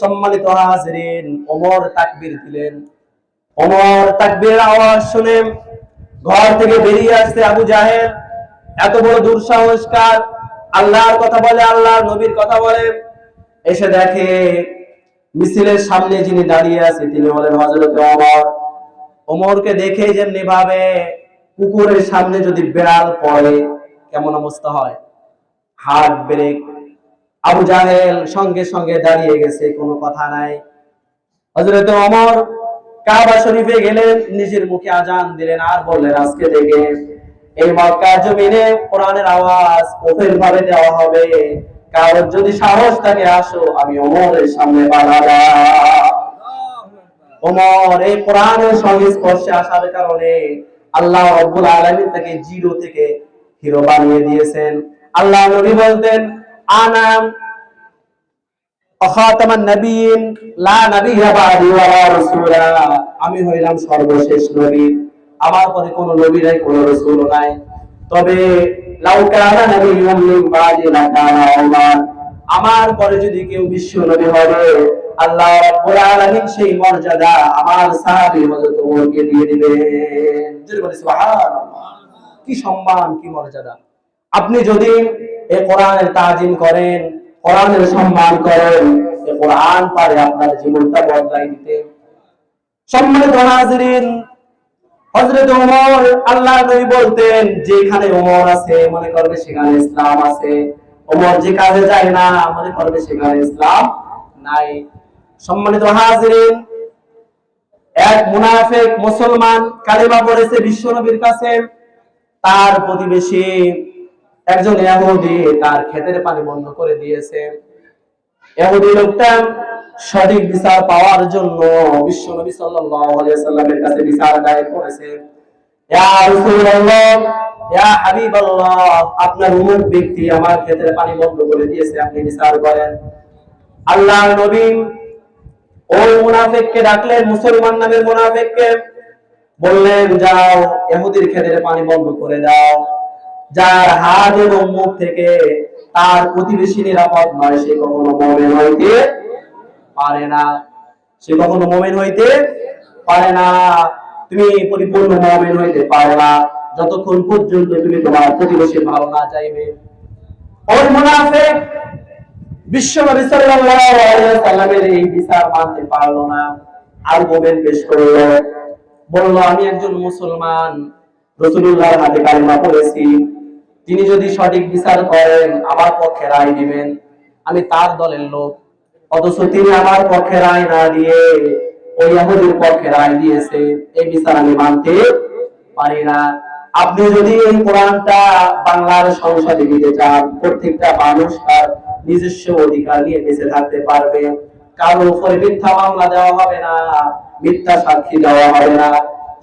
সম্মানিত হাজিরিন, ওমর তাকবীর দিলেন। ওমর তাকবীরের আওয়াজ শুনে ঘর থেকে বেরিয়ে আসছে আবু জাহেল। এত বড় দুঃসাহসকার, আল্লাহর কথা বলে, আল্লাহর নবীর কথা বলে, এসে দেখে মিছিলের সামনে যিনি দাঁড়িয়ে আছে তিনি হলেন হযরত ওমর। ওমরকে দেখে যেমনি ভাবে কুকুরের সামনে যদি বিড়াল পড়ে কেমন অবস্থা হয়, হার্ট ব্রেক। আবু জাহেল সঙ্গে সঙ্গে দাঁড়িয়ে গেছে, কোনো কথা নাই। হযরত ওমর কাবা শরীফে গেলেন, নিজের মুখে আজান দিলেন আর বললেন, আজকে থেকে এই মক্কা জমিনে কোরআনের আওয়াজ ওপেন ভাবে দেওয়া হবে। কারোর যদি সাহস থাকে আসো, আমি ওমরের সামনে বাধা দাও। ওমর এই কোরআনের সংস্পর্শে আসার কারণে আল্লাহ রাব্বুল আলামিন তাকে জিরো থেকে হিরো বানিয়ে দিয়েছেন। আল্লাহ নবী বলতেন, আনা খাতামান নবিয়্যিন লা নাবিয়্যা বাদি ওয়ালা রাসূলা, আমি হইলাম সর্বশেষ নবী, আমার পরে কোনো নবী নাই, কোনো রাসূল নাই। তবে লাউ কানা নাবিয়্যুম মিন বাদি লাকানা ওমর, আমার পরে যদি কেউ বিশ্ব নবী হবে, আল্লাহ রাব্বুল আলামিন সেই মর্যাদা আমার সাহাবী হযরত ওমরকে দিয়ে দিবেন। জোরে বলি সুবহানাল্লাহ। কি সম্মান, কি মর্যাদা! আপনি যদি এই কোরআনের তাজিম করেন, কোরআনের সম্মান করেন, এই কোরআন পারে আপনার জীবনটা বদলাই দিতে। সম্মানিত হাজিরিন, হযরত ওমর, আল্লাহ নবী বলতেন, যেখানে ওমর আছে মনে করবে সেখানে ইসলাম আছে। ওমর যে কাজে যায় না মনে করবে সেখানে ইসলাম নাই। সম্মানিত হাজিরিন, এক মুনাফিক মুসলমান কালিমা পড়েছে বিশ্বনবীর কাছে। তার প্রতিবেশী একজন ইহুদি তার ক্ষেতের পানি বন্ধ করে দিয়েছে। ইহুদি লোকটা সঠিক বিচার পাওয়ার জন্য বিশ্বনবী সাল্লাল্লাহু আলাইহি সাল্লামের কাছে বিচার দায়ের করেছে। ইয়া রাসূলুল্লাহ, ইয়া হাবিবাল্লাহ, আপনার অমুক ব্যক্তি আমার ক্ষেতের পানি বন্ধ করে দিয়েছে, আপনি বিচার করেন। আল্লাহর নবী ওই মুনাফিককে ডাকলেন, মুসলমান নামের মুনাফিককে বললেন, যাও ইহুদির খেতের পানি বন্ধ করে দাও। যার হাত এবং মুখ থেকে তার প্রতিবেশী নিরাপদ নয়, সে কখনো মুমিন হইতে পারে না। সে কখনো মুমিন হইতে পারে না। তুমি পরিপূর্ণ মুমিন হইতে পারো না যতক্ষণ পর্যন্ত তুমি তোমার প্রতিবেশীর ভালো না চাইবে। ওই মুনাফিক বিশ্বনবী সাল্লাল্লাহু আলাইহি ওয়াসাল্লামের এই বিচার মানতে পারলো না। আরগুমেন্ট পেশ করলো, বলল, আমি একজন মুসলমান, রাসূলুল্লাহর হাতে কালিমা পড়েছি, তিনি যদি সঠিক বিচার করেন আমার পক্ষে রায় দিবেন, আমি তার দলের লোক। অথচ তিনি আমার পক্ষে রায় না দিয়ে ওই ইহুদির পক্ষে রায় দিয়েছে, এই বিচার আমি মানতে পারি না। আপনি যদি এই কোরআনটা বাংলার সংসদে দিতে চান, প্রত্যেকটা মানুষ তার নিজস্ব অধিকার নিয়ে বেঁচে থাকতে পারবে, কারো উপরে মিথ্যা মামলা দেওয়া হবে না, মিথ্যা সাক্ষী দেওয়া হবে না।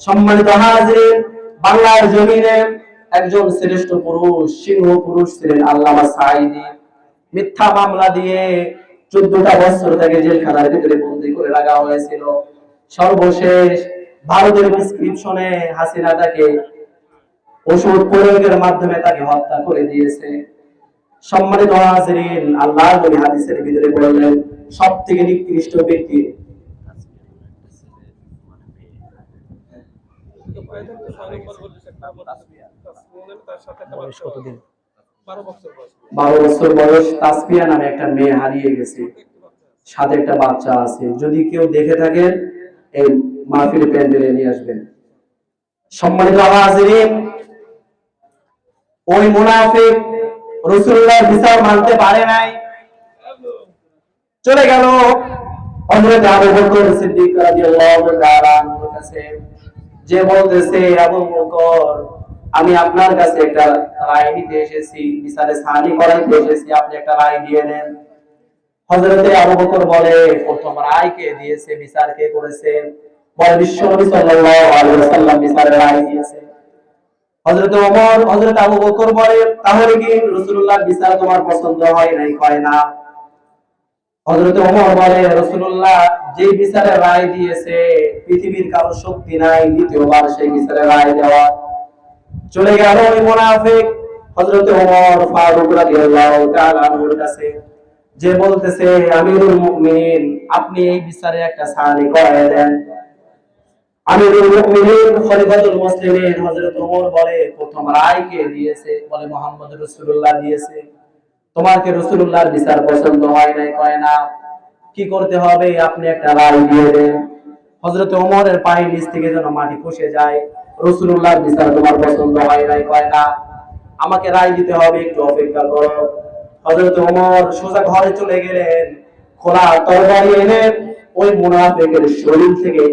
সম্মানিত হাজির, বাংলার জমিনে একজন শ্রেষ্ঠ পুরুষ, সিংহ পুরুষ ছিলেন আল্লামা সাঈদী। মিথ্যা মামলা দিয়ে 14টা বছর তাকে জেলখানার ভিতরে বন্দী করে রাখা হয়েছিল। সর্বশেষ ভারতের প্রেসক্রিপশনে হাসিনা তাকে ওষুধ প্রয়োগের মাধ্যমে তাকে হত্যা করে দিয়েছে। সম্মানিত হাজিরিন, আল্লাহর নবী হাদিসের ভিতরে বললেন, সবথেকে নিকৃষ্ট ব্যক্তি কতদিন 12 বছর বয়স তাসফিয়া নামে একটা মেয়ে হারিয়ে গেছে, সাথে একটা বাচ্চা আছে। যদি কেউ দেখে থাকেন এই মাহফিলে প্যান্ডেলে নিয়ে আসবেন। সম্মানিত হাজিরিন, ওই মুনাফিক রাসূলুল্লাহর বিচার মানতে পারে নাই, চলে গেল হযরত আবু বকর সিদ্দিক রাদিয়াল্লাহু তাআলা আনহুর কাছে, যে বলতেছে, আবু বকর, আমি আপনার কাছে একটা রায় নিতে এসেছি, বিচারে সানি করাইতে এসেছি, আপনি একটা রায় দিয়ে দেন। হযরত আবু বকর বলে, প্রথম রায় কে দিয়েছে, বিচার কে করেছে? বলে, বিশ্বনবী সাল্লাল্লাহু আলাইহি ওয়াসাল্লাম বিচারের রায় দিয়েছে। হযরত ওমর, হযরত আবু বকর বলে, তাহলে কি রাসূলুল্লাহর বিচার তোমার পছন্দ হয় নাই? কয় না। হযরত ওমর বলে, রাসূলুল্লাহ যে বিচারের রায় দিয়েছে, পৃথিবীর কারো শক্তি নাই দ্বিতীয়বার সেই বিচারের রায় দেওয়া। চলে গেল ওই মুনাফিক হযরত ওমর ফারুক রাদিয়াল্লাহু তাআলা আনহুর কাছে, যে বলতেছে, আমিরুল মুমিনিন, আপনি এই বিচারে একটা সানি করায় দেন। আমিরুল মুমিনিন খলিফাতুল মুসলিমিন হযরত ওমর বলে, প্রথম রায় কে দিয়েছে? বলে, মুহাম্মদ রাসূলুল্লাহ দিয়েছে। তোমার কি রাসূলুল্লাহর বিচার পছন্দ হয় নাই? কয় না। কি করতে হবে? আপনি একটা রায় দিয়ে দেন। হযরত ওমরের পায়ের নিচ থেকে যেন মাটি খসে যায়। রাসূলুল্লাহর বিচার তোমার পছন্দ হয় নাই? কয় না। আমাকে রায় দিতে হবে, একটু অপেক্ষা করো। হযরত ওমর সোজা ঘরে চলে গেলেন, খোলা তরবারি এনে ওই মুনাফিকের শরীর থেকে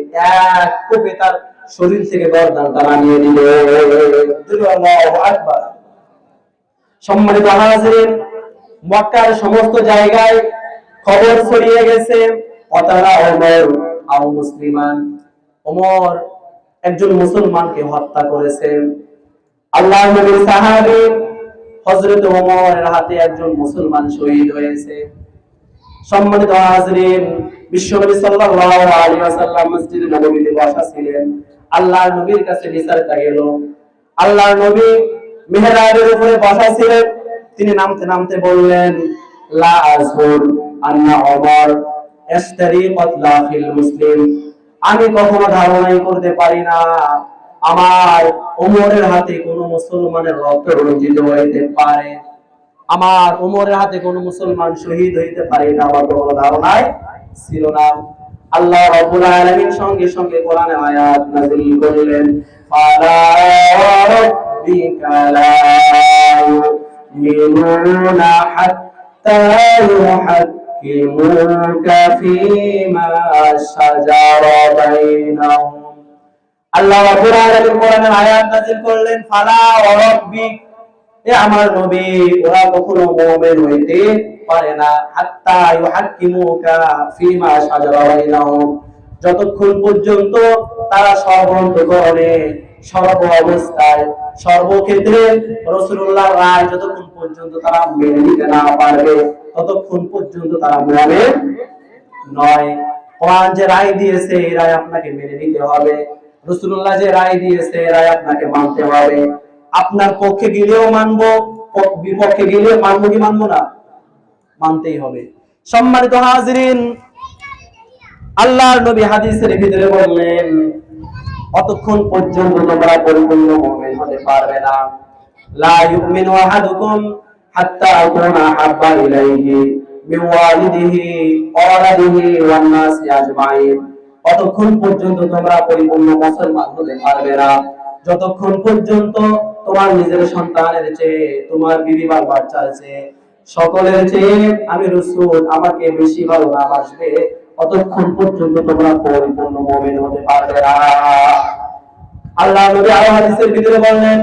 এক কোপে তার শরীর থেকে গর্দানটা নামিয়ে দিলেন। আল্লাহু আকবার। সম্মানিত হাজিরিন, মক্কার সমস্ত জায়গায় খবর ছড়িয়ে গেছে, অতারা ওমর আও মুসলিমান, ওমর একজন মুসলমানকে হত্যা করেছেন। আল্লাহর নবীর সাহাবী হযরত ওমরের হাতে একজন মুসলমান শহীদ হয়েছে। সম্মানিত হাজিরিন, বিশ্বনবী সাল্লাল্লাহু আলাইহি ওয়াসাল্লাম মসজিদে নববীতে বসা ছিলেন। আল্লাহর নবীর কাছে বিচারটা গেল। আল্লাহর নবী মিহরাবের উপরে বসা ছিলেন। তিনি নামতে নামতে বললেন, লা আযকুর আন্না ওমর ইশতারি কতলা ফিল মুসলিম, আমি কখনো ধারণাই করতে পারি না আমার ওমরের হাতে কোনো মুসলমানের রক্ত রঞ্জিত হইতে পারে, আমার ওমরের হাতে কোন মুসলমান শহীদ হইতে পারে, এটা আমার কোনো ধারণাই ছিল না। আল্লাহ রাব্বুল আলামিন সঙ্গে সঙ্গে কোরআনে আয়াত নাযিল করলেন, ফালা রাব্বিকা লা ইউমিনুনা হাত্তা ইউহাক্কিমুকা ফীমা শাজারা বাইনাহুম। আল্লাহ রাব্বুল আলামিন কোরআনে আয়াত নাযিল করলেন, ফালা রাব্বিক, এ আমার নবী, ওরা কখনো মুমিন হইতে পারে না, হাত্তা ইউহাক্কিমুকা ফীমা শাজারা বাইনাহুম, যতক্ষণ পর্যন্ত তারা সর্বান্তঃকরণে, সর্ব অবস্থায়, সর্বক্ষেত্রে রাসূলুল্লাহর রায় যতক্ষণ পর্যন্ত তারা মেনে নিতে না পারবে, ততক্ষণ পর্যন্ত তারা মুমিন নয়। কোরআন যে রায় দিয়েছে এই রায় আপনাকে মেনে নিতে হবে, রাসূলুল্লাহ যে রায় দিয়েছে এই রায় আপনাকে মানতে হবে। আপনার পক্ষে গেলেও মানবো, বিপক্ষে গেলেও মানবো কি মানবো না? মানতেই হবে। সম্মানিত হাজিরিন, আল্লাহর নবী হাদিসের ভিতরে বললেন, অতক্ষণ পর্যন্ত তোমরা পরিপূর্ণ মুমিন হতে পারবে না। লা ইউমিনু আহাদুকুম হাত্তা আকুনা হাব্বা ইলাইহি মিন ওয়ালিদিহি ওয়া ওয়ালাদিহি ওয়ান নাসি আজমাইন। অতক্ষণ পর্যন্ত তোমরা পরিপূর্ণ মুসলমান হতে পারবে না যতক্ষণ পর্যন্ত তোমার নিজের সন্তানের চেয়ে, তোমার বিবি বা বাচ্চার চেয়ে, সকলের চেয়ে আমি রাসূল আমাকে বেশি ভালোবাসবে, অতক্ষণ পর্যন্ত তোমরা পরিপূর্ণ মুমিন হতে পারবে না। আল্লাহ নবী আরো হাদিসের ভিতরে বললেন,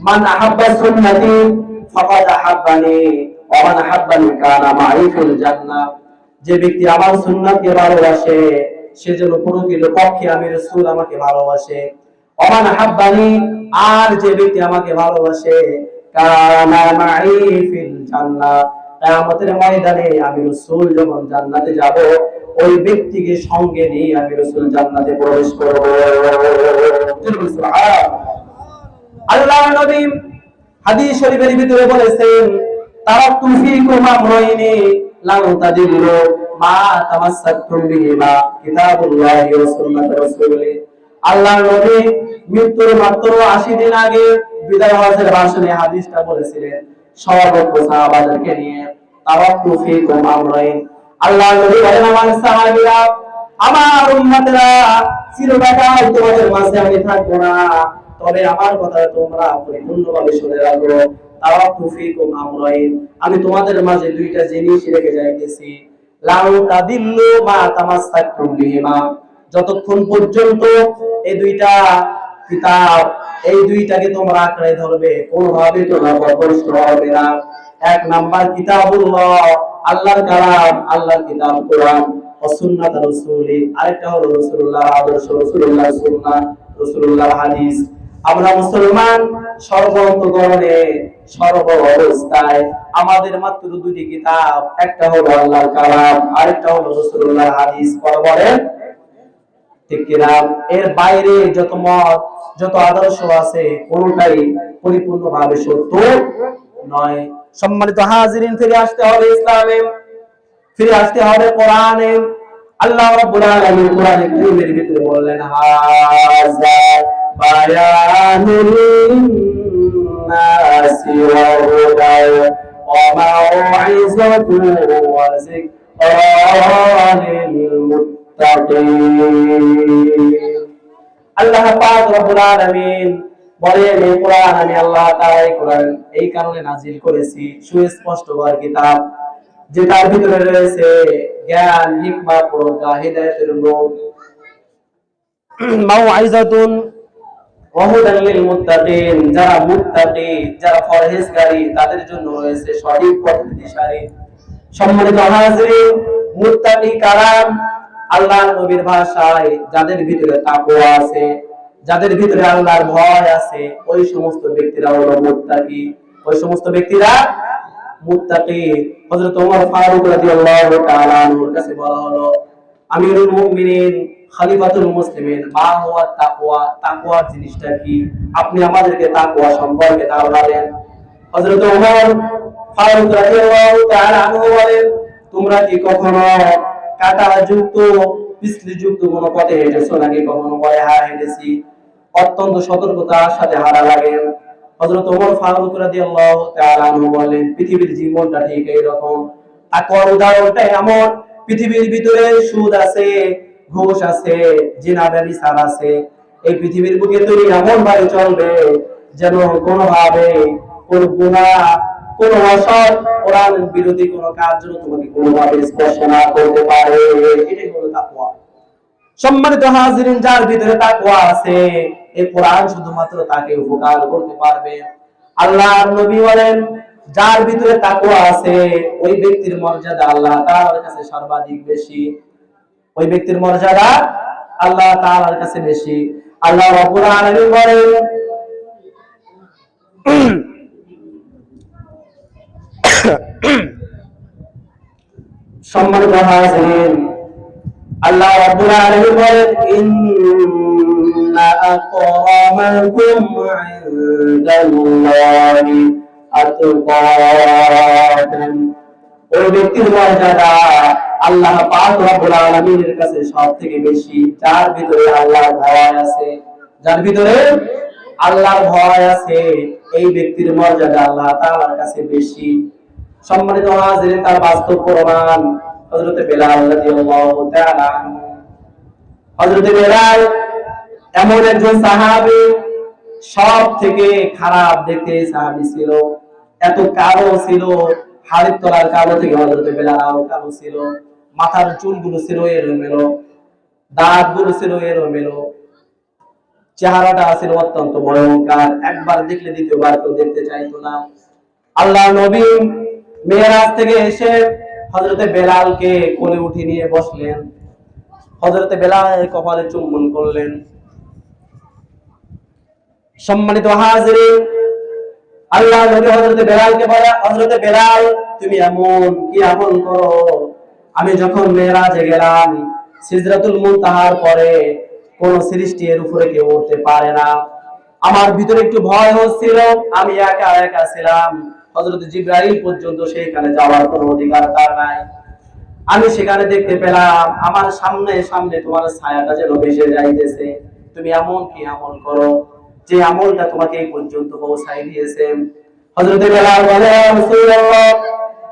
মান আহাব্বা সুন্নতি ফাকাদ আহাব্বানি ওয়া মান আহাব্বানি কানা মাই ফিল জান্নাহ। যে ব্যক্তি আমার সুন্নাতকে ভালোবাসে সে যেন প্রকৃতপক্ষে আমি রাসূল আমাকে ভালোবাসে। ওয়া মান আহাব্বানি, আর যে ব্যক্তি আমাকে ভালোবাসে, কানা মাই ফিল জান্নাহ, কিয়ামতের ময়দানে আমি রাসূল যখন জান্নাতে যাব ওই ব্যক্তিকে সঙ্গে নিয়ে আমি রাসূল জান্নাতে প্রবেশ করব। আল্লাহর নবী হাদিস শরীফের ভিতরে বলেছেন, তারাকতু ফীকুম আমরাইনি লান তাদিল্লু মা তামাসসাকতুম বিহিমা কিতাবুল্লাহি ওয়া সুন্নাত রাসূলি। আল্লাহর নবী মৃত্যুর মাত্র 80 দিন আগে বিদায় হজের ভাষণে হাদিসটা বলেছিলেন সর্বপ্রথম সাহাবাদেরকে নিয়ে, তারাকতু ফীকুম আমরাইন। আল্লাহর নবী বলেন, আমার সাহাবীরা, আমার উম্মতেরা, চিরকাল তোমাদের মাঝে আমি থাকবো না, তবে আমার কথা তোমরা পরিপূর্ণভাবে শুনে রাখো। তারাকতু ফীকুম আমরাইন, আমি তোমাদের মাঝে দুইটা জিনিস রেখে যাইতেছি। লাউ তাদিল্লু মা তামাসসাকতুম বিহিমা, যতক্ষণ পর্যন্ত এই দুইটা কিতাব, এই দুইটাকে তোমরা আঁকড়ে ধরবে কোনোভাবে তোমরা পথভ্রষ্ট হবে না। এক নাম্বার কিতাবুল্লাহ, আল্লাহর কালাম, আল্লাহর কিতাব কোরআন, ও সুন্নাত রাসূলি, আরেকটা হলো রাসূলুল্লাহর আদর্শ, রাসূলুল্লাহর সুন্নাহ, রাসূলুল্লাহর হাদিস। আমরা মুসলমান সর্বন্তকরণে সর্ব অবস্থায় আমাদের মাত্র দুটি কিতাব, একটা হলো আল্লাহর কালাম, আরেকটা হলো রাসূলুল্লাহর হাদিস। কথা বলেন ঠিক কিনা? এর বাইরে যত মত, যত আদর্শ আছে কোনটাই পরিপূর্ণভাবে সত্য নয়। সম্মানিত হাজিরিন, ফিরে আসতে হবে ইসলামে, ফিরে আসতে হবে কোরআনে। আল্লাহ রাব্বুল আলামিন কোরআনে কারীমের ভিতরে বললেন, হাযা বায়ানুল লিন্নাসি ওয়া হুদা ওয়া মাউইযাতু ওয়া যিকরা লিল মুত্তাকিন। আল্লাহ পাক রব্বুল আলামিন বলেন, এই কোরআন আমি আল্লাহ তাআলা এই কোরআন এই কারণে নাজিল করেছি, সুস্পষ্ট কিতাব, যেটার ভিতরে রয়েছে জ্ঞান, হিকমত, প্রজ্ঞা, হিদায়াতের নূর, মাউইযাতুন ওয়া হুদাল লিল মুত্তাকিন, যারা মুত্তাকি, যারা পরহেজগারী তাদের জন্য রয়েছে সঠিক পথ দিশারি। সম্মানিত হাজিরিন, মুত্তাকি কারা? আল্লাহর নবীর ভাষায় যাদের ভিতরে তাকওয়া আছে, যাদের ভিতরে আল্লাহর ভয় আছে, ওই সমস্ত ব্যক্তিরা হলো মুত্তাকি। ওই সমস্ত ব্যক্তিরা মুত্তাকি। হযরত ওমর ফারুক রাদিয়াল্লাহু তাআলা আনহুর কাছে বলা হলো, আমিরুল মুমিনিন, খলিফাতুল মুসলিমিন, মা হুয়া তাকওয়া, তাকওয়া জিনিসটা কি? আপনি আমাদেরকে তাকওয়া সম্পর্কে ধারণা দেন। হযরত ওমর ফারুক রাদিয়াল্লাহু তাআলা আনহু বলেন, তোমরা কি কখনো কাঁটা যুক্ত, পিছলি যুক্ত কোনো পথে হেঁটেছো নাকি? কখনো বলে, হ্যাঁ হেঁটেছি। অত্যন্ত সতর্কতার সাথে হাঁটা লাগে। হযরত ওমর ফারুক রাদিয়াল্লাহু তাআলা আনহু বলেন, পৃথিবীর জীবনটা ঠিক এইরকম। তাকওয়ার উদাহরণটা এমন, পৃথিবীর ভিতরে সুদ আছে, ঘুষ আছে, জিনা ব্যভিচার আছে। এই পৃথিবীর বুকে তুমি এমন ভাবে চলবে যেন কোনোভাবে কোন গুনাহ, কোন অসৎ, কোরআন বিরোধী কোন কাজ যেন তোমাকে কোনোভাবে স্পর্শ না করতে পারে। এটাই হলো তাকওয়া। সম্মানিত হাজিরিন, যার ভিতরে তাকওয়া আছে, এই কোরআন শুধুমাত্র তাকে উপকার করতে পারবে। আল্লাহর নবী বলেন, যার ভিতরে তাকওয়া আছে ওই ব্যক্তির মর্যাদা আল্লাহ তাআলার কাছে সর্বাধিক বেশি। ওই ব্যক্তির মর্যাদা আল্লাহ তাআলার কাছে বেশি। আল্লাহ রাব্বুল আলামিন বলেন, সম্মানিত হাজিরিন, আল্লাহ আল্লাহ রাব্বুল আলামিন বলেন ইন্না আকরামাকুম ইনদাল্লাহি আতকাকুম। ওই ব্যক্তির মর্যাদা আল্লাহ পাক রব্বুল আলামিনের কাছে সবথেকে বেশি, যার ভিতরে আল্লাহর ভয় আছে। যার ভিতরে আল্লাহর ভয় আছে, এই ব্যক্তির মর্যাদা আল্লাহ তাআলার কাছে বেশি। সম্মানিত হাজিরিন, তার বাস্তব প্রমাণ হযরত বেলাল রাদিয়াল্লাহু তাআলা আনহু। হযরত বেলাল এমন একজন সাহাবী, সব থেকে খারাপ দেখতে সাহাবী ছিল। এত কালো ছিল, হাড়ের তলার কালো থেকে হযরত বেলাল আরো কালো ছিল। মাথার চুলগুলো ছিল এলোমেলো, দাঁতগুলো ছিল এলোমেলো, চেহারাটা ছিল অত্যন্ত ভয়ঙ্কর। একবার দেখলে দ্বিতীয়বার কেউ দেখতে চাইতো না। আল্লাহ নবী মেরাজ থেকে এসে হযরতে বেলালকে কোলে উঠিয়ে নিয়ে বসলেন। হযরতে বেলালের কপালে চুম্বন করলেন। সম্মানিত হাজিরিন, আল্লাহ নবী হযরতে বেলালকে বলে, হযরতে বেলাল তুমি এমন কি আমল করো, আমি যখন মেরাজে গেলাম সিদরাতুল মুনতাহার পরে কোন সৃষ্টি এর উপরে কেউ উঠতে পারে না। আমার ভিতরে একটু ভয় হচ্ছিল, আমি একা একা ছিলাম। হযরত জিবরাইল পর্যন্ত সেখানে যাওয়ার কোনো অধিকার তার নাই। আমি সেখানে দেখতে পেলাম আমার সামনে সামনে তোমার ছায়াটা যেন ভেসে যাইতেছে। তুমি এমন কি আমল করো যে আমলটা তোমাকে এই পর্যন্ত পৌঁছাই দিয়েছে। হযরত বেলাল বলে, ইয়া রাসূলুল্লাহ,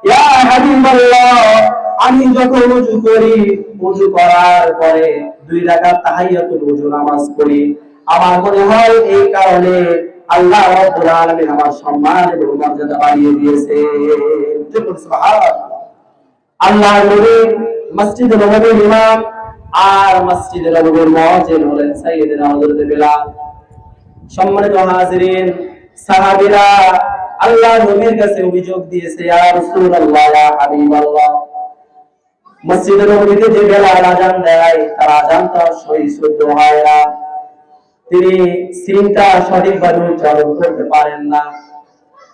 ইয়া হাবিবাল্লাহ, আমি যখন ওযু করি, ওযু করার পরে 2 রাকাত তাহিয়াতুল ওযু নামাজ পড়ি, আমার মনে হয় এই কারণে আল্লাহ রাব্বুল আলামিন আমার সম্মান এবং মর্যাদা বাড়িয়ে দিয়েছে। সুবহানাল্লাহ। আল্লাহ নবী মসজিদে নববীর ইমাম আর মসজিদে নববীর মুয়াজ্জিন হলেন সাইয়েদনা হযরত বেলাল। সম্মানিত হাজিরিন, সাহাবীরা আল্লাহ নবীর কাছে অভিযোগ দিয়েছে, ইয়া রাসূলুল্লাহ, ইয়া হাবিবাল্লাহ, মসজিদে নববীতে যে বেলাল আযান দেয় তার আযানটা সহি শুদ্ধ হয় না, তিনি সিনটা সঠিকভাবে উচ্চারণ করতে পারেন না।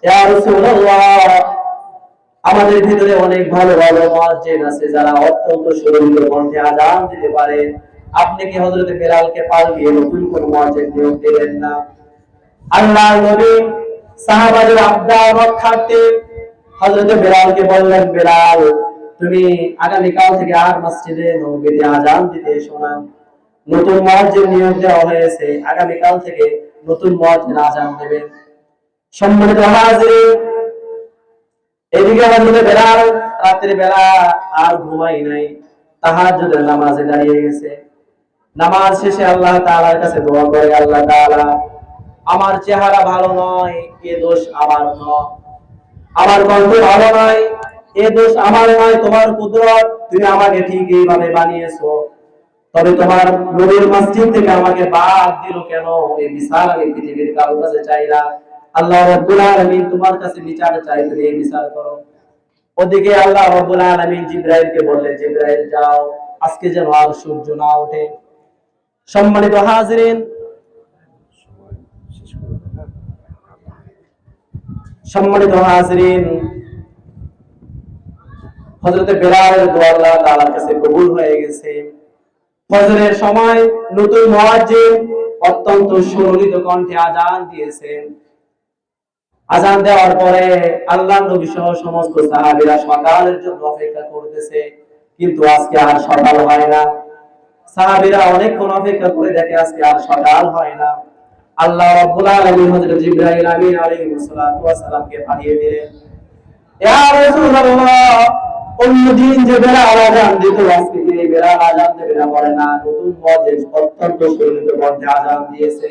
ইয়া রাসূলুল্লাহ, আমাদের ভিতরে অনেক ভালো ভালো মুয়াজ্জিন আছে যারা অত্যন্ত সুন্দর কণ্ঠে আযান দিতে পারে। আপনি কি হযরত বেলালকে পাল্টিয়ে নতুন কোন মুয়াজ্জিন নিয়োগ দিলেন না? আল্লাহর নবী সাহাবাদের আবদার রক্ষার্থে হযরত বেলালকে বললেন, বেলাল তুমি আগামী কাল থেকে আর মসজিদে নববীতে আযান দিতে এসো না। নতুন মুয়াজ্জিন নিয়োগ দেওয়া হয়েছে, আগামী কাল থেকে নতুন মুয়াজ্জিন আযান দেবেন। সম্মানিত হাজিরিন, এদিকে হযরত বেলাল রাতের বেলা আর ঘুমাই নাই, তাহাজ্জুদের নামাজে দাঁড়িয়ে গেছে। নামাজ শেষে আল্লাহ তাআলার কাছে দোয়া করে, আল্লাহ তাআলা, আমার চেহারা ভালো নয়, এ দোষ আমার নয়, আমার কণ্ঠ ভালো নয়, এ দোষ আমার নয়, তোমার কুদরত, তুমি আমাকে ঠিক এইভাবে বানিয়েছো। তবে তোমার নবীর মসজিদ থেকে আমাকে বাদ দিল কেন? এই বিচার আমি পৃথিবীর কারোর কাছে চাই না। আল্লাহ রাব্বুল আলামিন তোমার কাছে বিচার চাই, তুমি এই বিচার করো। ওদিকে আল্লাহ রাব্বুল আলামিন জিবরাইলকে বললেন, জিবরাইল যাও, আজকে যেন আর সূর্য না ওঠে। সম্মানিত হাজিরিন, সম্মানিত হাজিরিন, হযরত বেলালের দোয়া আল্লাহ তাআলার কাছে কবুল হয়ে গেছে। ফজরের সময় নতুন মুয়াজ্জিন অত্যন্ত সুললিত কণ্ঠে আযান দিয়েছেন। আযান দেওয়ার পরে আল্লাহর নবী সহ সমস্ত সাহাবীরা সকালের জন্য অপেক্ষা করতেছে, কিন্তু আজকে আর সকাল হয় না। সাহাবীরা অনেকক্ষণ অপেক্ষা করে দেখে আজকে আর সকাল হয় না। আল্লাহ রাব্বুল আলামিন হযরত জিবরাইল আমিন আলাইহিস সালাতু ওয়াস সালামকে পাঠিয়ে দিলেন, ইয়া রাসূলুল্লাহ, অন্যদিন যে বেলাল আযান দিত আজকে এই বেলাল আযান দেবে না, বলে না, নতুন মুয়াজ্জিন অত্যন্ত সুললিত কণ্ঠে আযান দিয়েছে।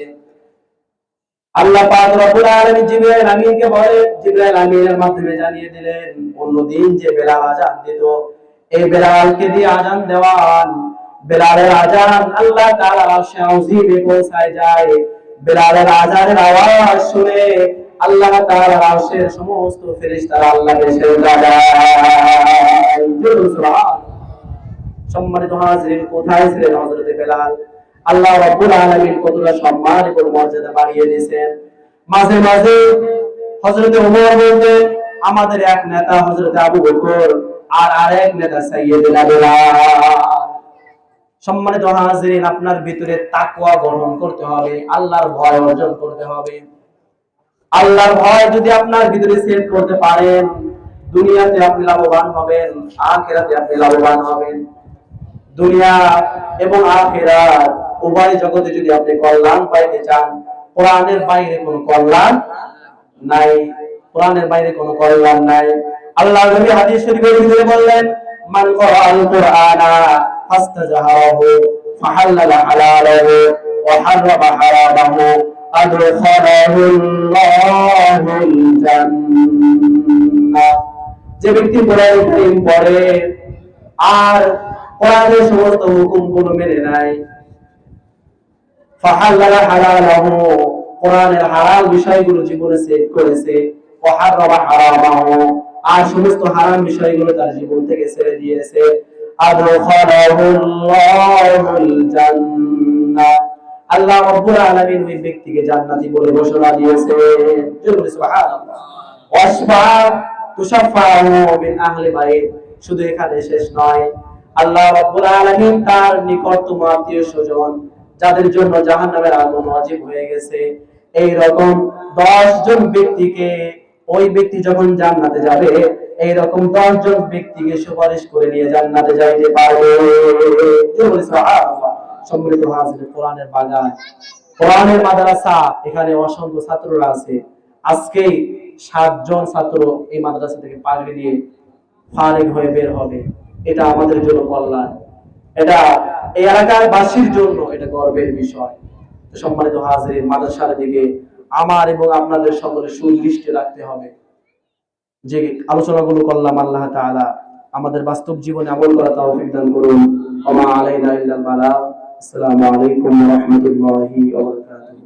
আল্লাহ পাক রব্বুল আলামিন জিবরাইল আমিনকে বলে, জিবরাইল আমিনের মাধ্যমে জানিয়ে দিলেন, অন্যদিন যে বেলাল আযান দিত এই বেলালকে দিয়ে আযান দেওয়ান। বেলালের আযান আল্লাহ তাআলার আরশে আযীমে পৌঁছায় যায়। বেলালের আযানের আওয়াজ শুনে আল্লাহ তাআলার আরশের সমস্ত ফেরেশতারা আল্লাহকে সেজদা দেয়। সুবহানাল্লাহ। সম্মানিত হাজিরিন, কোথায় ছিলেন হযরত বেলাল? আল্লাহ রাব্বুল আলামিন কতটা সম্মান এবং মর্যাদা বাড়িয়ে দিয়েছেন। মাঝে মাঝে হযরত ওমর বলতেন, আমাদের এক নেতা হযরত আবু বকর আর আরেক নেতা সাইয়েদনা বেলাল। সম্মানিত হাজিরিন, আপনার ভিতরে তাকওয়া গ্রহণ করতে হবে, আল্লাহর ভয় অর্জন করতে হবে। আল্লাহর ভয় যদি আপনার ভিতরে সেট করতে পারেন, দুনিয়াতে আপনি লাভবান হবেন, আখিরাতে আপনি লাভবান হবেন। দুনিয়া এবং আখিরাত উভয় জগতে যদি আপনি কল্যাণ পাইতে চান, কোরআনের বাইরে কোনো কল্যাণ নাই। কোরআনের বাইরে কোনো কল্যাণ নাই। আল্লাহ নবী হাদিস শরীফের ভিতরে বললেন, মান ক্বারাআল কুরআনা ফাস্তাজহারাহু ফাহাল্লালা হালালাহু ওয়া হারামা হারামাহু আদখালাহুল্লাহুল জান্নাহ। যে ব্যক্তি কোরআন কারীম পড়ে আর কোরআনের সমস্ত হুকুমগুলো মেনে নেয়, ফাহাল্লালা হালালাহু, কোরআনের হালাল বিষয়গুলো জীবনে সেট করেছে, ওয়া হারামা হারামাহু, আর সমস্ত হারাম বিষয়গুলো তার জীবন থেকে ছেড়ে দিয়েছে, আদখালাহুল্লাহুল জান্নাহ, আল্লাহ রাব্বুল আলামিন ওই ব্যক্তিকে জান্নাতি বলে ঘোষণা দিয়েছে। জোরে সুবহানাল্লাহ। ওয়াসফা তুশাফাউ মিন আহলি বাইত, শুধু এখানে শেষ নয়, আল্লাহ রাব্বুল আলামিন তার নিকটতম আত্মীয়-স্বজন যাদের জন্য জাহান্নামের আগুন ওয়াজিব হয়ে গেছে, এই রকম 10 জন ব্যক্তিকে, ওই ব্যক্তি যখন জান্নাতে যাবে, এই রকম 10 জন ব্যক্তিকে সুপারিশ করে নিয়ে জান্নাতে যাইতে পারবে। সুবহানাল্লাহ। সম্মানিত হাজির, কোরআনের বাগান, কোরআনের মাদ্রাসা, এখানে অসংখ্য ছাত্ররা আছে। আজকে 7 জন ছাত্র এই মাদ্রাসা থেকে পাগড়ি দিয়ে ফারিগ হয়ে বের হবে। এটা আমাদের জন্য কল্যাণ, এটা এই এলাকার বাসীর জন্য এটা গর্বের বিষয়। সম্মানিত হাজির, মাদ্রাসার দিকে আমার এবং আপনাদের সকলের সুদৃষ্টি রাখতে হবে। যে আলোচনাগুলো করলাম, আল্লাহ তাআলা আমাদের বাস্তব জীবনে আমল করা তৌফিক দান করুন। ওয়া মা আলাইনা ইল্লাল বালাগ। আসসালামু আলাইকুম ওয়া রাহমাতুল্লাহি ওয়া বারাকাতুহু।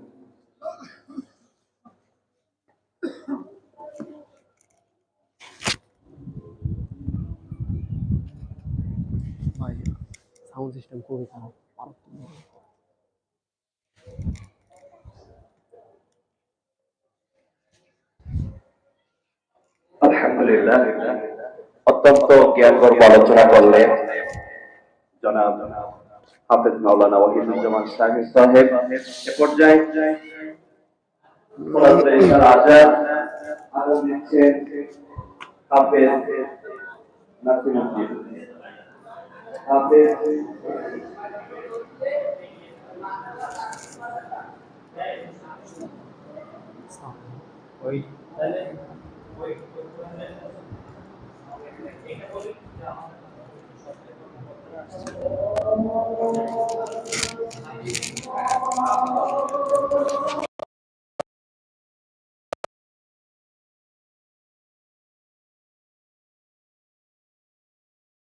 সাউন্ড সিস্টেম খুবই খারাপ। আলহামদুলিল্লাহ, অত্যন্ত জ্ঞানগর্ভ আলোচনা করলেন জনাব হাফেজ মাওলানা ওয়াহিদুজ্জামান সাহেব সাহেব। এ পর্যায়ে আজাদ আরো দিচ্ছেন হাফেজ নাসিরউদ্দিন। হাফেজ